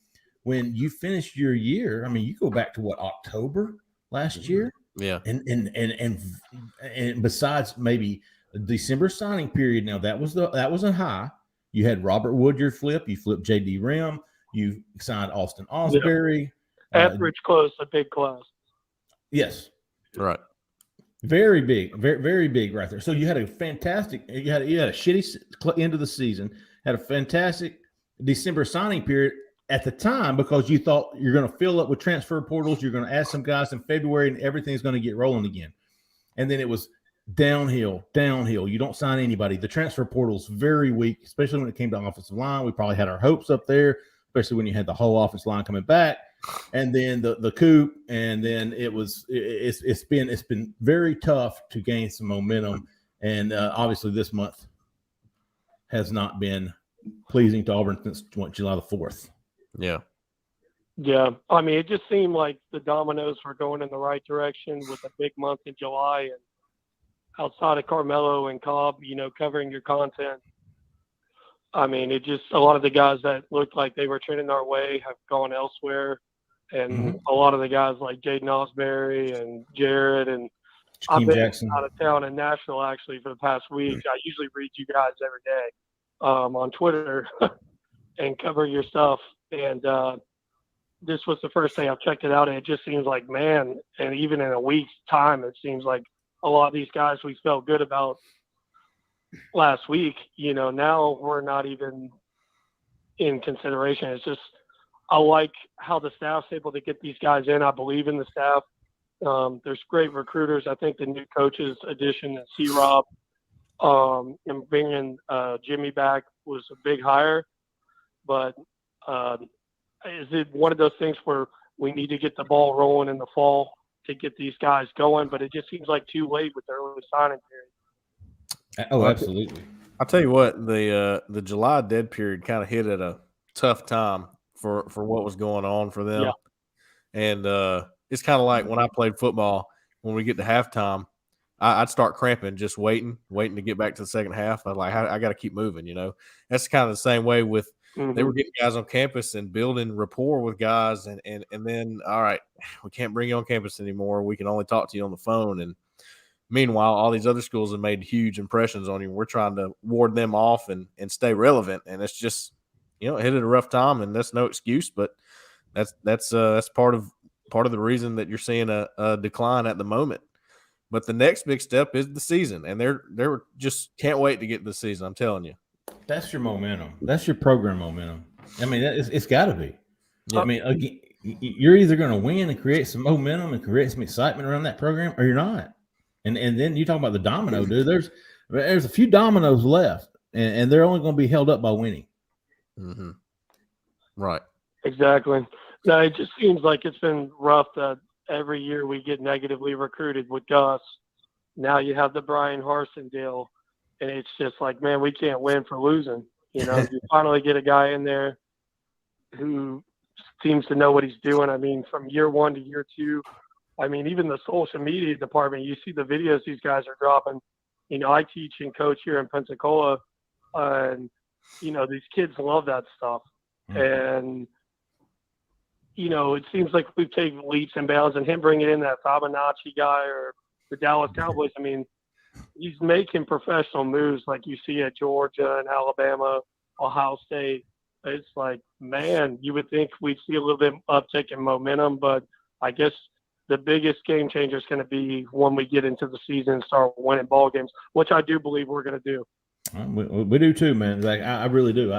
when you finish your year. I mean, you go back to what, October last year, yeah, and besides maybe the December signing period. Now that was a high. You had Robert Woodyard flip. You flipped J.D. Rim. You signed Austin Osbury. Etheridge closed a big class. Yes, right. Very big, very big right there. So you had a fantastic, you had a shitty end of the season, had a fantastic December signing period at the time because you thought you're going to fill up with transfer portals. You're going to add some guys in February and everything's going to get rolling again. And then it was downhill. You don't sign anybody. The transfer portal's very weak, especially when it came to offensive line. We probably had our hopes up there, especially when you had the whole offensive line coming back. And then the coup, and then it's been very tough to gain some momentum, and obviously this month has not been pleasing to Auburn since July the 4th. Yeah. I mean, it just seemed like the dominoes were going in the right direction with a big month in July, and outside of Carmelo and Cobb, covering your content. I mean, a lot of the guys that looked like they were trending our way have gone elsewhere. And a lot of the guys like Jhead Osbury and Jhead, and I've been out of town in Nashville actually for the past week. I usually read you guys every day on Twitter and cover your stuff. And this was the first day I've checked it out, and it just seems like, man, and even in a week's time, it seems like a lot of these guys we felt good about last week, now we're not even in consideration. It's just, I like how the staff's able to get these guys in. I believe in the staff. There's great recruiters. I think the new coaches addition and C-Rob and bringing Jimmy back was a big hire. But is it one of those things where we need to get the ball rolling in the fall to get these guys going? But it just seems like too late with the early signing period. Oh, absolutely. I'll tell you what, the July dead period kind of hit at a tough time for what was going on for them. Yeah. And it's kind of like when I played football, when we get to halftime, I'd start cramping, just waiting to get back to the second half. I was like, I got to keep moving, That's kind of the same way with they were getting guys on campus and building rapport with guys. And then, all right, we can't bring you on campus anymore. We can only talk to you on the phone. And meanwhile, all these other schools have made huge impressions on you. We're trying to ward them off and stay relevant. And it's just, it hit at a rough time, and that's no excuse, but that's part of the reason that you're seeing a decline at the moment. But the next big step is the season, and they're just can't wait to get to the season. I'm telling you, that's your momentum. That's your program momentum. I mean, it's got to be. Yeah. I mean, again, you're either going to win and create some momentum and create some excitement around that program, or you're not. And then you talk about the domino, dude. There's a few dominoes left, and they're only going to be held up by winning. Mm-hmm. Right. Exactly. No, it just seems like it's been rough that every year we get negatively recruited with Gus. Now you have the Brian Harsin deal, and it's just like, man, we can't win for losing. You finally get a guy in there who seems to know what he's doing. I mean, from year 1 to year 2, I mean, even the social media department, you see the videos these guys are dropping. I teach and coach here in Pensacola, and these kids love that stuff. And, it seems like we've taken leaps and bounds, and him bringing in that Fibonacci guy or the Dallas Cowboys. I mean, he's making professional moves like you see at Georgia and Alabama, Ohio State. It's like, man, you would think we'd see a little bit uptick in momentum, but I guess the biggest game changer is going to be when we get into the season and start winning ball games, which I do believe we're going to do. We do too, man. Like I really do.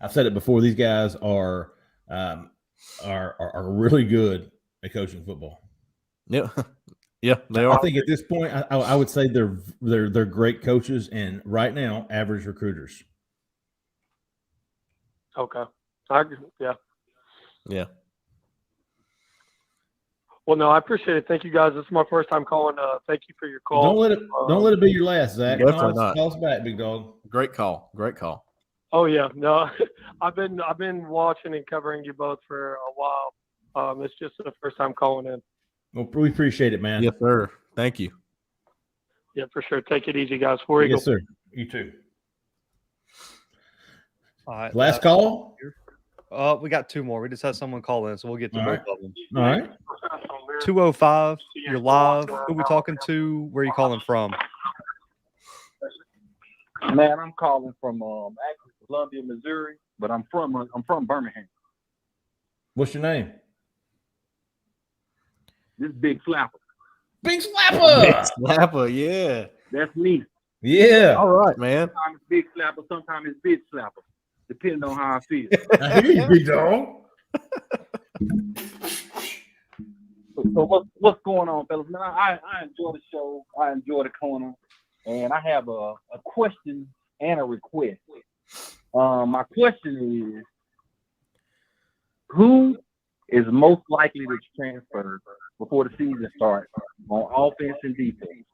I've said it before. These guys are really good at coaching football. Yeah, yeah, they I are. think at this point, I would say they're great coaches, and right now, average recruiters. Okay. Yeah. Yeah. Well, no, I appreciate it. Thank you, guys. This is my first time calling. Thank you for your call. Don't let it be your last, Zach. Definitely not. Call us back, big dog. Great call. Great call. Oh yeah, no, I've been watching and covering you both for a while. It's just the first time calling in. Well, we appreciate it, man. Yes, sir. Thank you. Yeah, for sure. Take it easy, guys. War Eagle. Yes, sir. You too. All right. Last call. We got two more. We just had someone call in, so we'll get to All both right. of them. All right. 205. You're live. Who we talking to? Where you calling from? Man, I'm calling from actually Columbia, Missouri, but I'm from Birmingham. What's your name? This Big Flapper. Big Slapper. Slapper, yeah. That's me. Yeah. All right, man. Sometimes it's Big Slapper, sometimes it's Big Slapper, depending on how I feel. I hear you, big dog. So what's going on, fellas? Man, I enjoy the show. I enjoy the corner, and I have a question and a request. My question is, who is most likely to transfer before the season starts on offense and defense?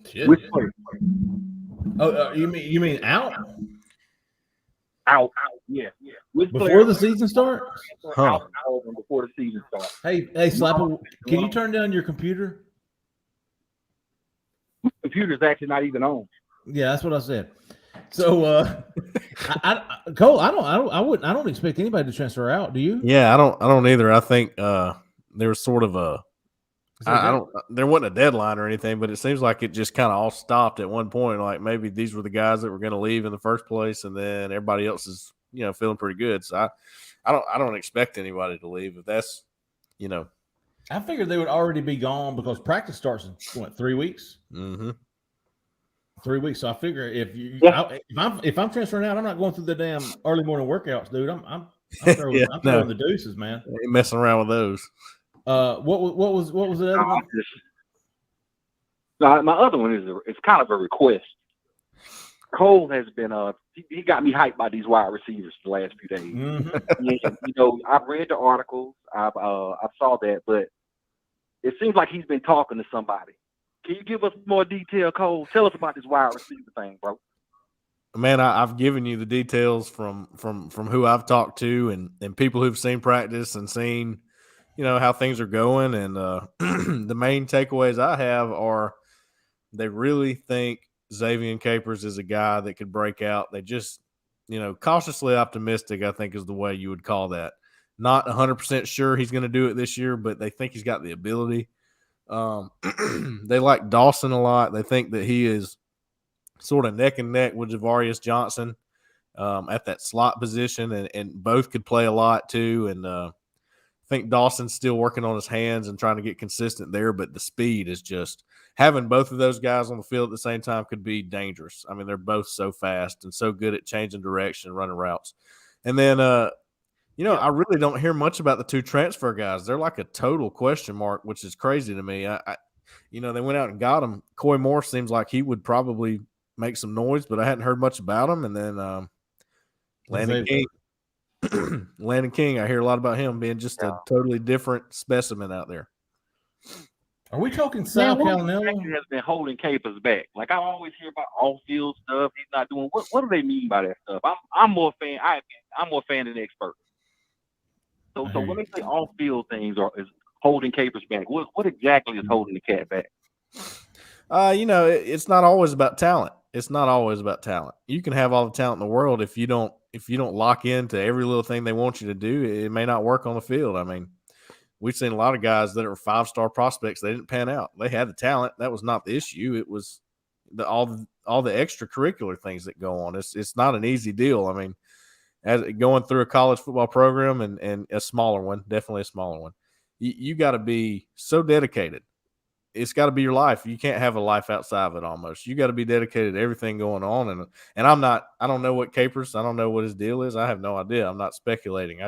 Shit. Which player? Oh, you mean out Out. Yeah. Which before player the season starts? out before the season starts? Hey, Slapper, can you turn down your computer? Computer's actually not even on. Yeah, that's what I said. So, Cole, I don't expect anybody to transfer out. Do you? Yeah, I don't either. I think there was sort of a there wasn't a deadline or anything, but it seems like it just kind of all stopped at one point. Like maybe these were the guys that were going to leave in the first place, and then everybody else is feeling pretty good. So I don't expect anybody to leave. If that's I figured they would already be gone because practice starts in 3 weeks. Mm-hmm. 3 weeks. So I figure if I'm transferring out, I'm not going through the damn early morning workouts, dude. I'm throwing, I'm throwing the deuces, man. Ain't messing around with those. What was the other one? My other one is kind of a request. Cole has been he got me hyped by these wide receivers the last few days. Mm-hmm. I've read the articles, I saw that, but it seems like he's been talking to somebody. Can you give us more detail, Cole? Tell us about this wide receiver thing, bro. Man, I've given you the details from who I've talked to and people who've seen practice and seen how things are going, and the main takeaways I have are they really think Xavier Capers is a guy that could break out. They just, cautiously optimistic, I think is the way you would call that. Not 100% sure he's going to do it this year, but they think he's got the ability. They like Dawson a lot. They think that he is sort of neck and neck with Javarius Johnson at that slot position, and both could play a lot too. And I think Dawson's still working on his hands and trying to get consistent there, but the speed is just having both of those guys on the field at the same time could be dangerous. I mean, they're both so fast and so good at changing direction, running routes. And then, I really don't hear much about the two transfer guys. They're like a total question mark, which is crazy to me. They went out and got him. Coy Moore seems like he would probably make some noise, but I hadn't heard much about him. And then Landon King. Landon King, I hear a lot about him being just a totally different specimen out there. Are we talking Sal Calinello? Has been holding Capers back. Like I always hear about off-field stuff. He's not doing. What do they mean by that stuff? I'm more fan. I'm more fan than the expert. So when they say off-field things is holding Capers back, what exactly is holding the cat back? It's not always about talent. It's not always about talent. You can have all the talent in the world if you don't lock into every little thing they want you to do, it may not work on the field. I mean, we've seen a lot of guys that are 5-star prospects. They didn't pan out. They had the talent. That was not the issue. It was all the extracurricular things that go on. It's not an easy deal. I mean, as going through a college football program and a smaller one, definitely a smaller one, you got to be so dedicated it's got to be your life. You can't have a life outside of it. Almost, you got to be dedicated to everything going on. And I don't know what Capers. I don't know what his deal is. I have no idea. I'm not speculating.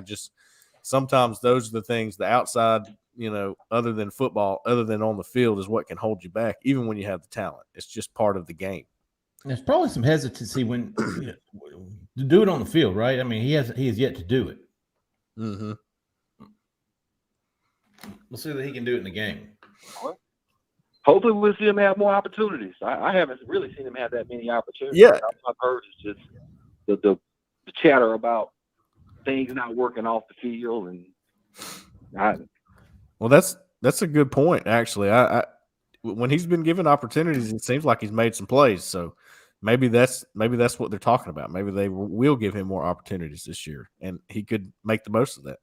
Sometimes those are the things, the outside, other than football, other than on the field, is what can hold you back, even when you have the talent. It's just part of the game. There's probably some hesitancy when to do it on the field, right? I mean, he has yet to do it. Mm-hmm. We'll see that he can do it in the game. Hopefully, we'll see him have more opportunities. I haven't really seen him have that many opportunities. Yeah, all I've heard is just the chatter about things not working off the field, well, that's a good point. Actually, I when he's been given opportunities, it seems like he's made some plays. So maybe that's what they're talking about. Maybe they will give him more opportunities this year, and he could make the most of that.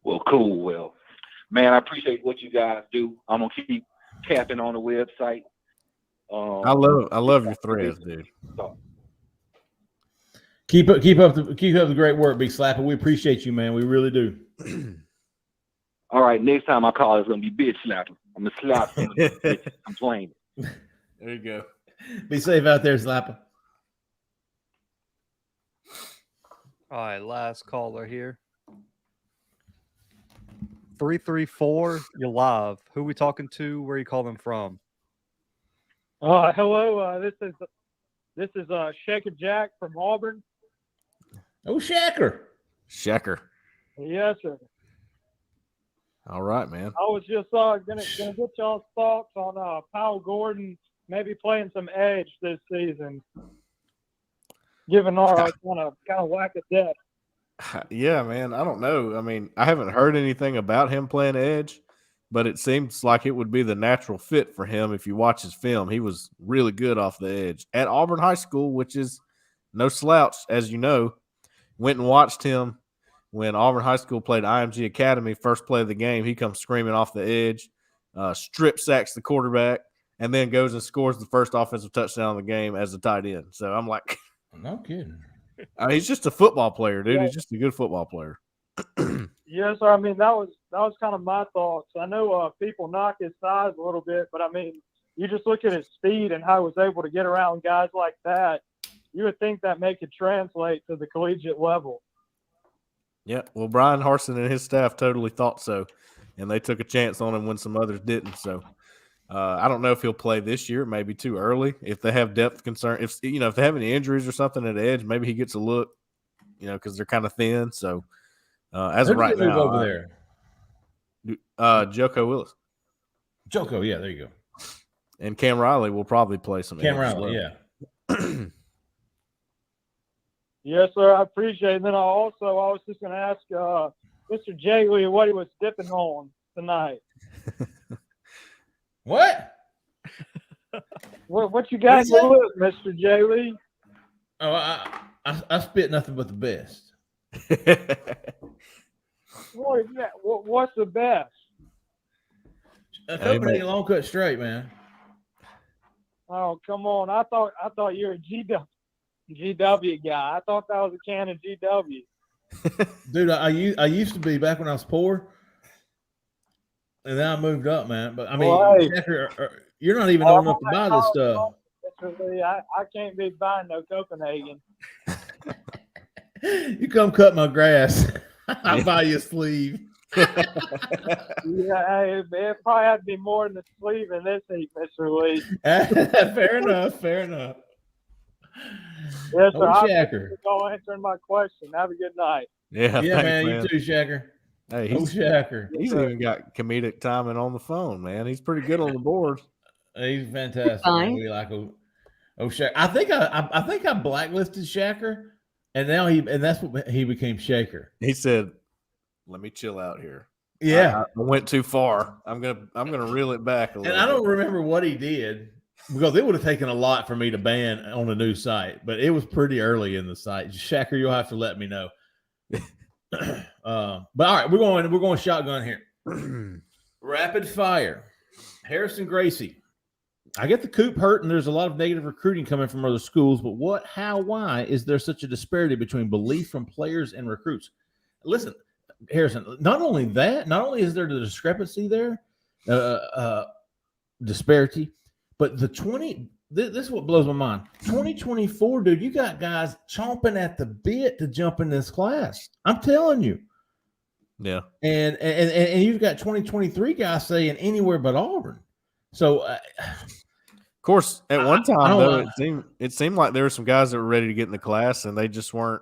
Well, cool. Well, man, I appreciate what you guys do. I'm gonna keep tapping on the website. I love your threads, dude. So, Keep up the great work, Big Slapper. We appreciate you, man. We really do. All right, next time I call, it's gonna be bitch slapper. I'm gonna slap some of these bitches complaining. There you go. Be safe out there, Slapper. All right, last caller here. 334, you're live. Who we talking to? Where are you calling from? Hello. This is Shaker Jack from Auburn. Oh, Shaker. Yes, sir. All right, man. I was just gonna get y'all's thoughts on Powell Gordon maybe playing some edge this season, given our kind of whack of depth. Yeah, man. I don't know. I mean, I haven't heard anything about him playing edge, but it seems like it would be the natural fit for him. If you watch his film, he was really good off the edge at Auburn High School, which is no slouch, as you know. Went and watched him when Auburn High School played IMG Academy. First play of the game, he comes screaming off the edge, strip sacks the quarterback, and then goes and scores the first offensive touchdown of the game as a tight end. So I'm like, no kidding. He's just a football player, dude. Yeah. He's just a good football player. Yes, sir. I mean, that was kind of my thoughts. I know people knock his size a little bit, but I mean, you just look at his speed and how he was able to get around guys like that. You would think that may could translate to the collegiate level. Yeah, well, Brian Harsin and his staff totally thought so, and they took a chance on him when some others didn't. So I don't know if he'll play this year. Maybe too early. If they have depth concern, if they have any injuries or something at edge, maybe he gets a look. Because they're kind of thin. So as of right now, over there, Joko Willis. Joko, yeah, there you go. And Cam Riley will probably play some. Cam Riley, yeah. Yes, sir. I appreciate it. And then I was just going to ask Mr. Jhead what he was dipping on tonight. What? What you got in the lip, Mr. Jhead? Oh, I spit nothing but the best. What's the best? A company long cut straight, man. Oh, come on! I thought you were a GW guy. I thought that was a can of GW. Dude, I used to be back when I was poor, and then I moved up, man. But I mean, you're not even old enough to buy this stuff. I can't be buying no Copenhagen. You come cut my grass, I'll buy you a sleeve. Yeah, it probably had to be more than the sleeve in this heat, Mr. Lee. Fair enough. Yes, sir. Oh, Shacker. Y'all answering my question. Have a good night. Yeah, thanks, man. You too, Shacker. Hey, Shacker. He's even got comedic timing on the phone, man. He's pretty good on the board. He's fantastic. We like Shacker. I think I blacklisted Shacker, and now that's what he became Shaker. He said, "Let me chill out here." Yeah, I went too far. I'm gonna reel it back a little. And I don't remember what he did because it would have taken a lot for me to ban on a new site, but it was pretty early in the site. Shacker, you'll have to let me know. But all right, we're going shotgun here. Rapid fire. Harrison Gracie. I get the Coop hurt, and there's a lot of negative recruiting coming from other schools, but why is there such a disparity between belief from players and recruits? Listen, Harrison, not only is there the discrepancy there, disparity, but the 20. This is what blows my mind. 2024, dude, you got guys chomping at the bit to jump in this class. I'm telling you. Yeah. And you've got 2023 guys saying anywhere but Auburn. So, of course, at one time though, it seemed like there were some guys that were ready to get in the class, and they just weren't,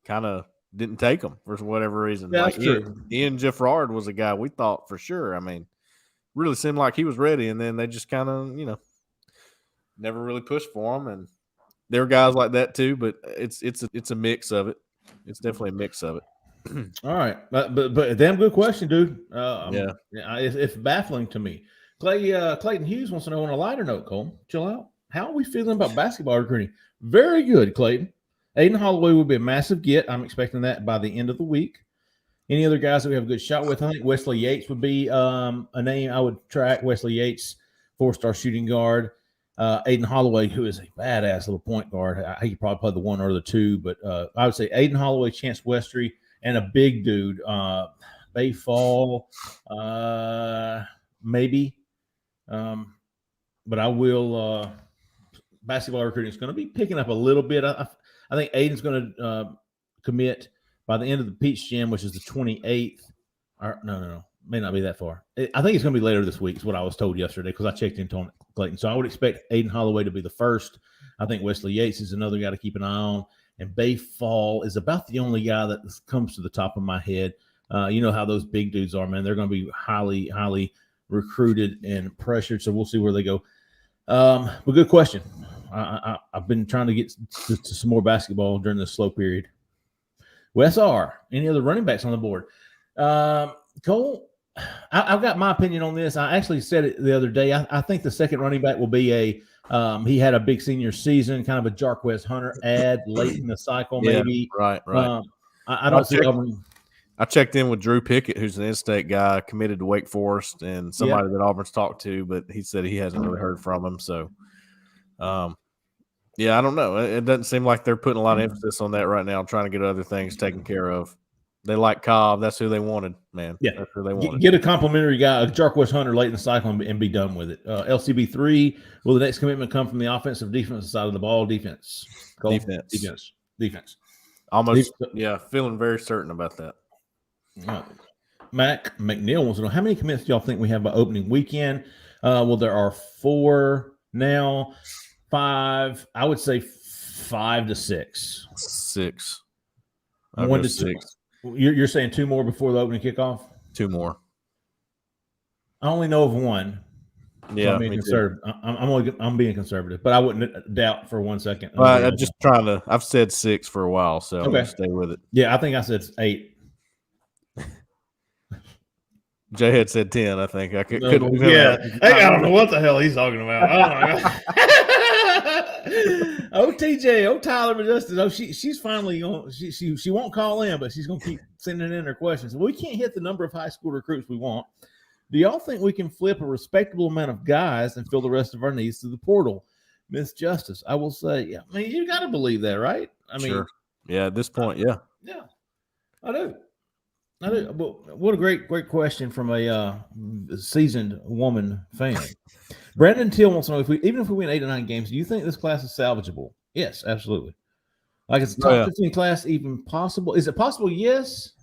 kind of didn't take them for whatever reason. Yeah, like that's true. Ian Jeffrard was a guy we thought for sure. I mean, really seemed like he was ready, and then they just kind of, never really pushed for him. And there were guys like that too, but it's a mix of it. It's definitely a mix of it. All right, but damn good question, dude. Yeah, it's baffling to me. Clayton Hughes wants to know on a lighter note, Cole, chill out. How are we feeling about basketball recruiting? Very good, Clayton. Aiden Holloway will be a massive get. I'm expecting that by the end of the week. Any other guys that we have a good shot with? I think Wesley Yates would be a name I would track. Wesley Yates, 4-star shooting guard. Aiden Holloway, who is a badass little point guard. He could probably play the 1 or the 2, but I would say Aiden Holloway, Chance Westry, and a big dude, Bay Fall, maybe. But I will basketball recruiting is going to be picking up a little bit. I think Aiden's going to commit by the end of the Peach Jam, which is the 28th. Or, no, may not be that far. I think it's going to be later this week is what I was told yesterday because I checked into on Clayton. So I would expect Aiden Holloway to be the first. I think Wesley Yates is another guy to keep an eye on. And Bay Fall is about the only guy that comes to the top of my head. You know how those big dudes are, man. They're going to be highly, highly recruited and pressured. So we'll see where they go. But good question. I've been trying to get to some more basketball during this slow period. Wes R. Any other running backs on the board? Cole, I've got my opinion on this. I actually said it the other day. I think the second running back will be he had a big senior season, kind of a Jarquez Hunter ad late in the cycle, maybe. Right. I don't see Auburn. I checked in with Drew Pickett, who's an in-state guy committed to Wake Forest, and somebody that Auburn's talked to, but he said he hasn't really heard from him. So, I don't know. It doesn't seem like they're putting a lot of emphasis on that right now, trying to get other things taken care of. They like Cobb. That's who they wanted, man. Yeah. That's who they wanted. Get a complimentary guy, a Jarquez Hunter late in the cycle and be done with it. LCB3, will the next commitment come from the offensive defensive side of the ball? Defense. Cole? Defense. Almost, feeling very certain about that. Mac McNeil wants to know, how many commits do y'all think we have by opening weekend? Well, there are 4 now. 5, I would say 5 to 6. 6. 1 to 6. You're saying 2 more before the opening kickoff? 2 more. I only know of 1. Yeah, so I'm being conservative. I'm being conservative, but I wouldn't doubt for 1 second. I'm just trying to. I've said 6 for a while, so I'm gonna stay with it. Yeah, I think I said 8. Jhead said 10. I think I could. I don't know what the hell he's talking about. Oh my god. TJ, Tyler Majestic. She's finally going. She won't call in, but she's going to keep sending in her questions. We can't hit the number of high school recruits we want. Do y'all think we can flip a respectable amount of guys and fill the rest of our needs through the portal? Miss Justice, I will say, I mean, you got to believe that, right? I mean, sure. Yeah, at this point, yeah, I do. But what a great question from a seasoned woman fan. Brandon Till wants to know, even if we win 8 or 9 games, do you think this class is salvageable? Yes, absolutely. Like, is the top 15 class even possible? Is it possible? Yes.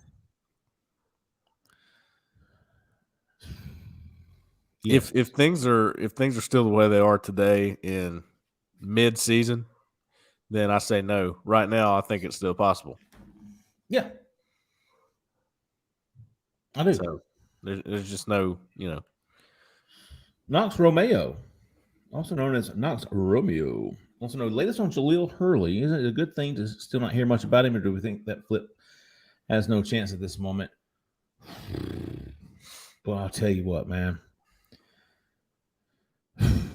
If things are still the way they are today in mid-season, then I say no. Right now, I think it's still possible. Yeah. I do. So there's just no, Knox Romeo, also known as Knox Romeo, wants to know latest on Jaleel Hurley. Is it a good thing to still not hear much about him, or do we think that flip has no chance at this moment? Well, I'll tell you what, man.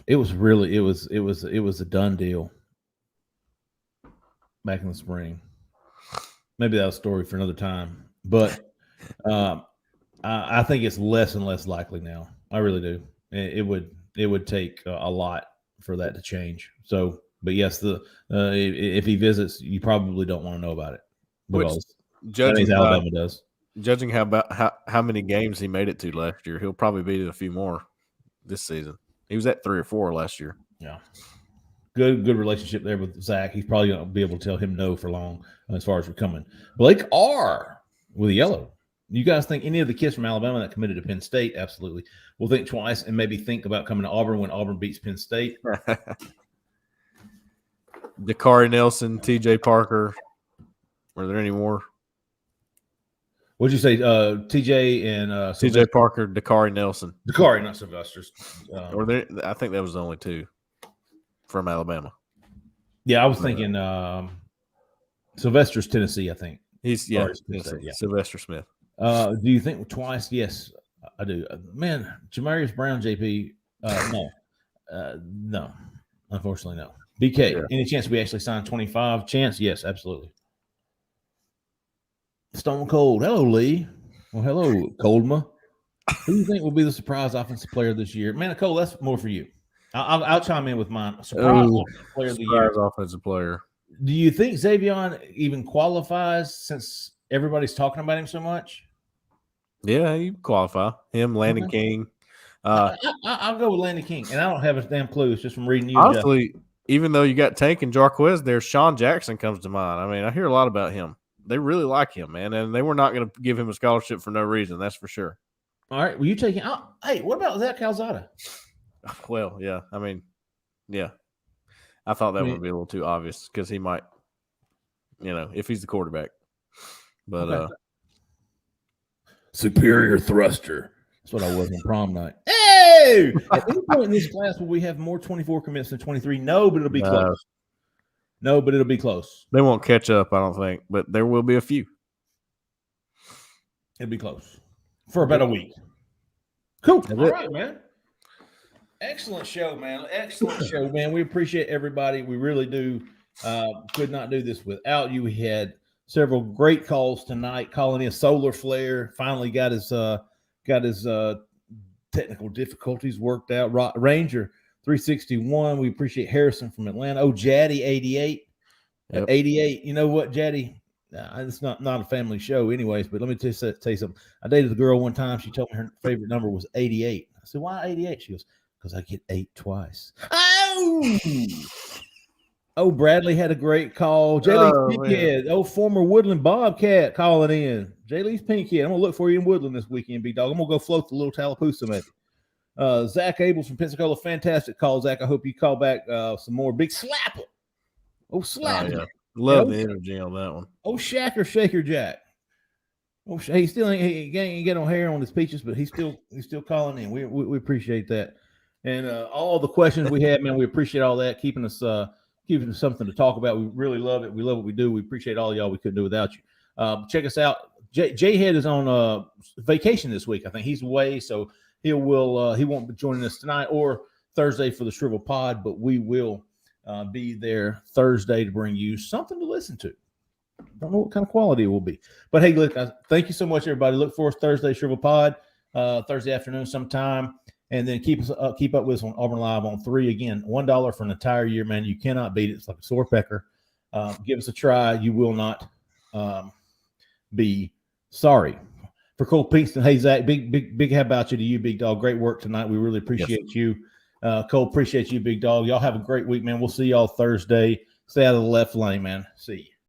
It was a done deal back in the spring. Maybe that was a story for another time, but I think it's less and less likely now. I really do. It would take a lot for that to change. So, but yes, if he visits, you probably don't want to know about it. judging Alabama does. Judging how many games he made it to last year, he'll probably beat it a few more this season. He was at 3 or 4 last year. Yeah. Good relationship there with Zach. He's probably going to be able to tell him no for long as far as we're coming. Blake R. with a yellow. You guys think any of the kids from Alabama that committed to Penn State? Absolutely. We'll think twice and maybe think about coming to Auburn when Auburn beats Penn State. Dakari Nelson, TJ Parker. Were there any more? What'd you say? TJ and TJ Parker, Dakari Nelson. Dakari, not Sylvester's. I think that was the only 2 from Alabama. Yeah, I was thinking Sylvester's Tennessee, I think. He's Tennessee. Sylvester Smith. Do you think twice? Yes, I do. Man, Jamarius Brown, JP, no. Unfortunately, no. BK, any chance we actually sign 25? Chance? Yes, absolutely. Stone Cold. Hello, Lee. Well, hello, Coldma. Who do you think will be the surprise offensive player this year? Man, Cole, that's more for you. I'll chime in with mine. Surprise player of the year. Offensive player. Do you think Xavier even qualifies since everybody's talking about him so much? Yeah, you qualify. Him, Landon King. I'll go with Landon King, and I don't have a damn clue. It's just from reading you. Honestly, even though you got Tank and Jarquez there, Sean Jackson comes to mind. I mean, I hear a lot about him. They really like him, man, and they were not going to give him a scholarship for no reason. That's for sure. All right, well, you take him out. Hey, what about Zach Calzada? Well, yeah. I mean, yeah. I thought that would be a little too obvious because he might, if he's the quarterback. But superior thruster. That's what I was on prom night. Hey! At any point in this class will we have more 24 commits than 23? No, but it'll be close. No, but it'll be close. They won't catch up, I don't think, but there will be a few. It'll be close for about a week. Cool. All right, man. Excellent show, man. Excellent show, man. We appreciate everybody. We really do. Could not do this without you. We had several great calls tonight. Calling in Solar Flare finally got his technical difficulties worked out. Ranger 361. We appreciate Harrison from Atlanta. Oh, Jhead 88. Yep. 88. You know what, Jhead? It's not a family show, anyways. But let me tell you something. I dated a girl one time. She told me her favorite number was 88. I said, "Why 88?" She goes, "Because I get 8 twice." Oh, Bradley had a great call. Jaylee's Pinkhead. Former Woodland Bobcat calling in. Jaylee's Pinkhead. I'm gonna look for you in Woodland this weekend, big dog. I'm gonna go float the little Tallapoosa maybe. Zach Abels from Pensacola. Fantastic call, Zach. I hope you call back some more. Big slapper. Oh, slapper. Oh, yeah. Love the energy on that one. Oh, Shaker Jack. Oh, he still ain't get no hair on his peaches, but he's still calling in. We appreciate that. And all the questions we had, man, we appreciate all that, keeping us something to talk about. We really love it. We love what we do. We appreciate all y'all. We couldn't do without you. Check us out. Jhead is on vacation this week. I think he's away, so he won't be joining us tonight or Thursday for the Shrivel Pod, but we will be there Thursday to bring you something to listen to. Don't know what kind of quality it will be. But hey, look, thank you so much, everybody. Look for us Thursday, Shrivel Pod, Thursday afternoon sometime. And then keep up with us on Auburn Live on 3. Again, $1 for an entire year, man. You cannot beat it. It's like a sore pecker. Give us a try. You will not be sorry. For Cole Pinkston, hey, Zach, big how about you to you, big dog. Great work tonight. We really appreciate you. Cole, appreciate you, big dog. Y'all have a great week, man. We'll see y'all Thursday. Stay out of the left lane, man. See you.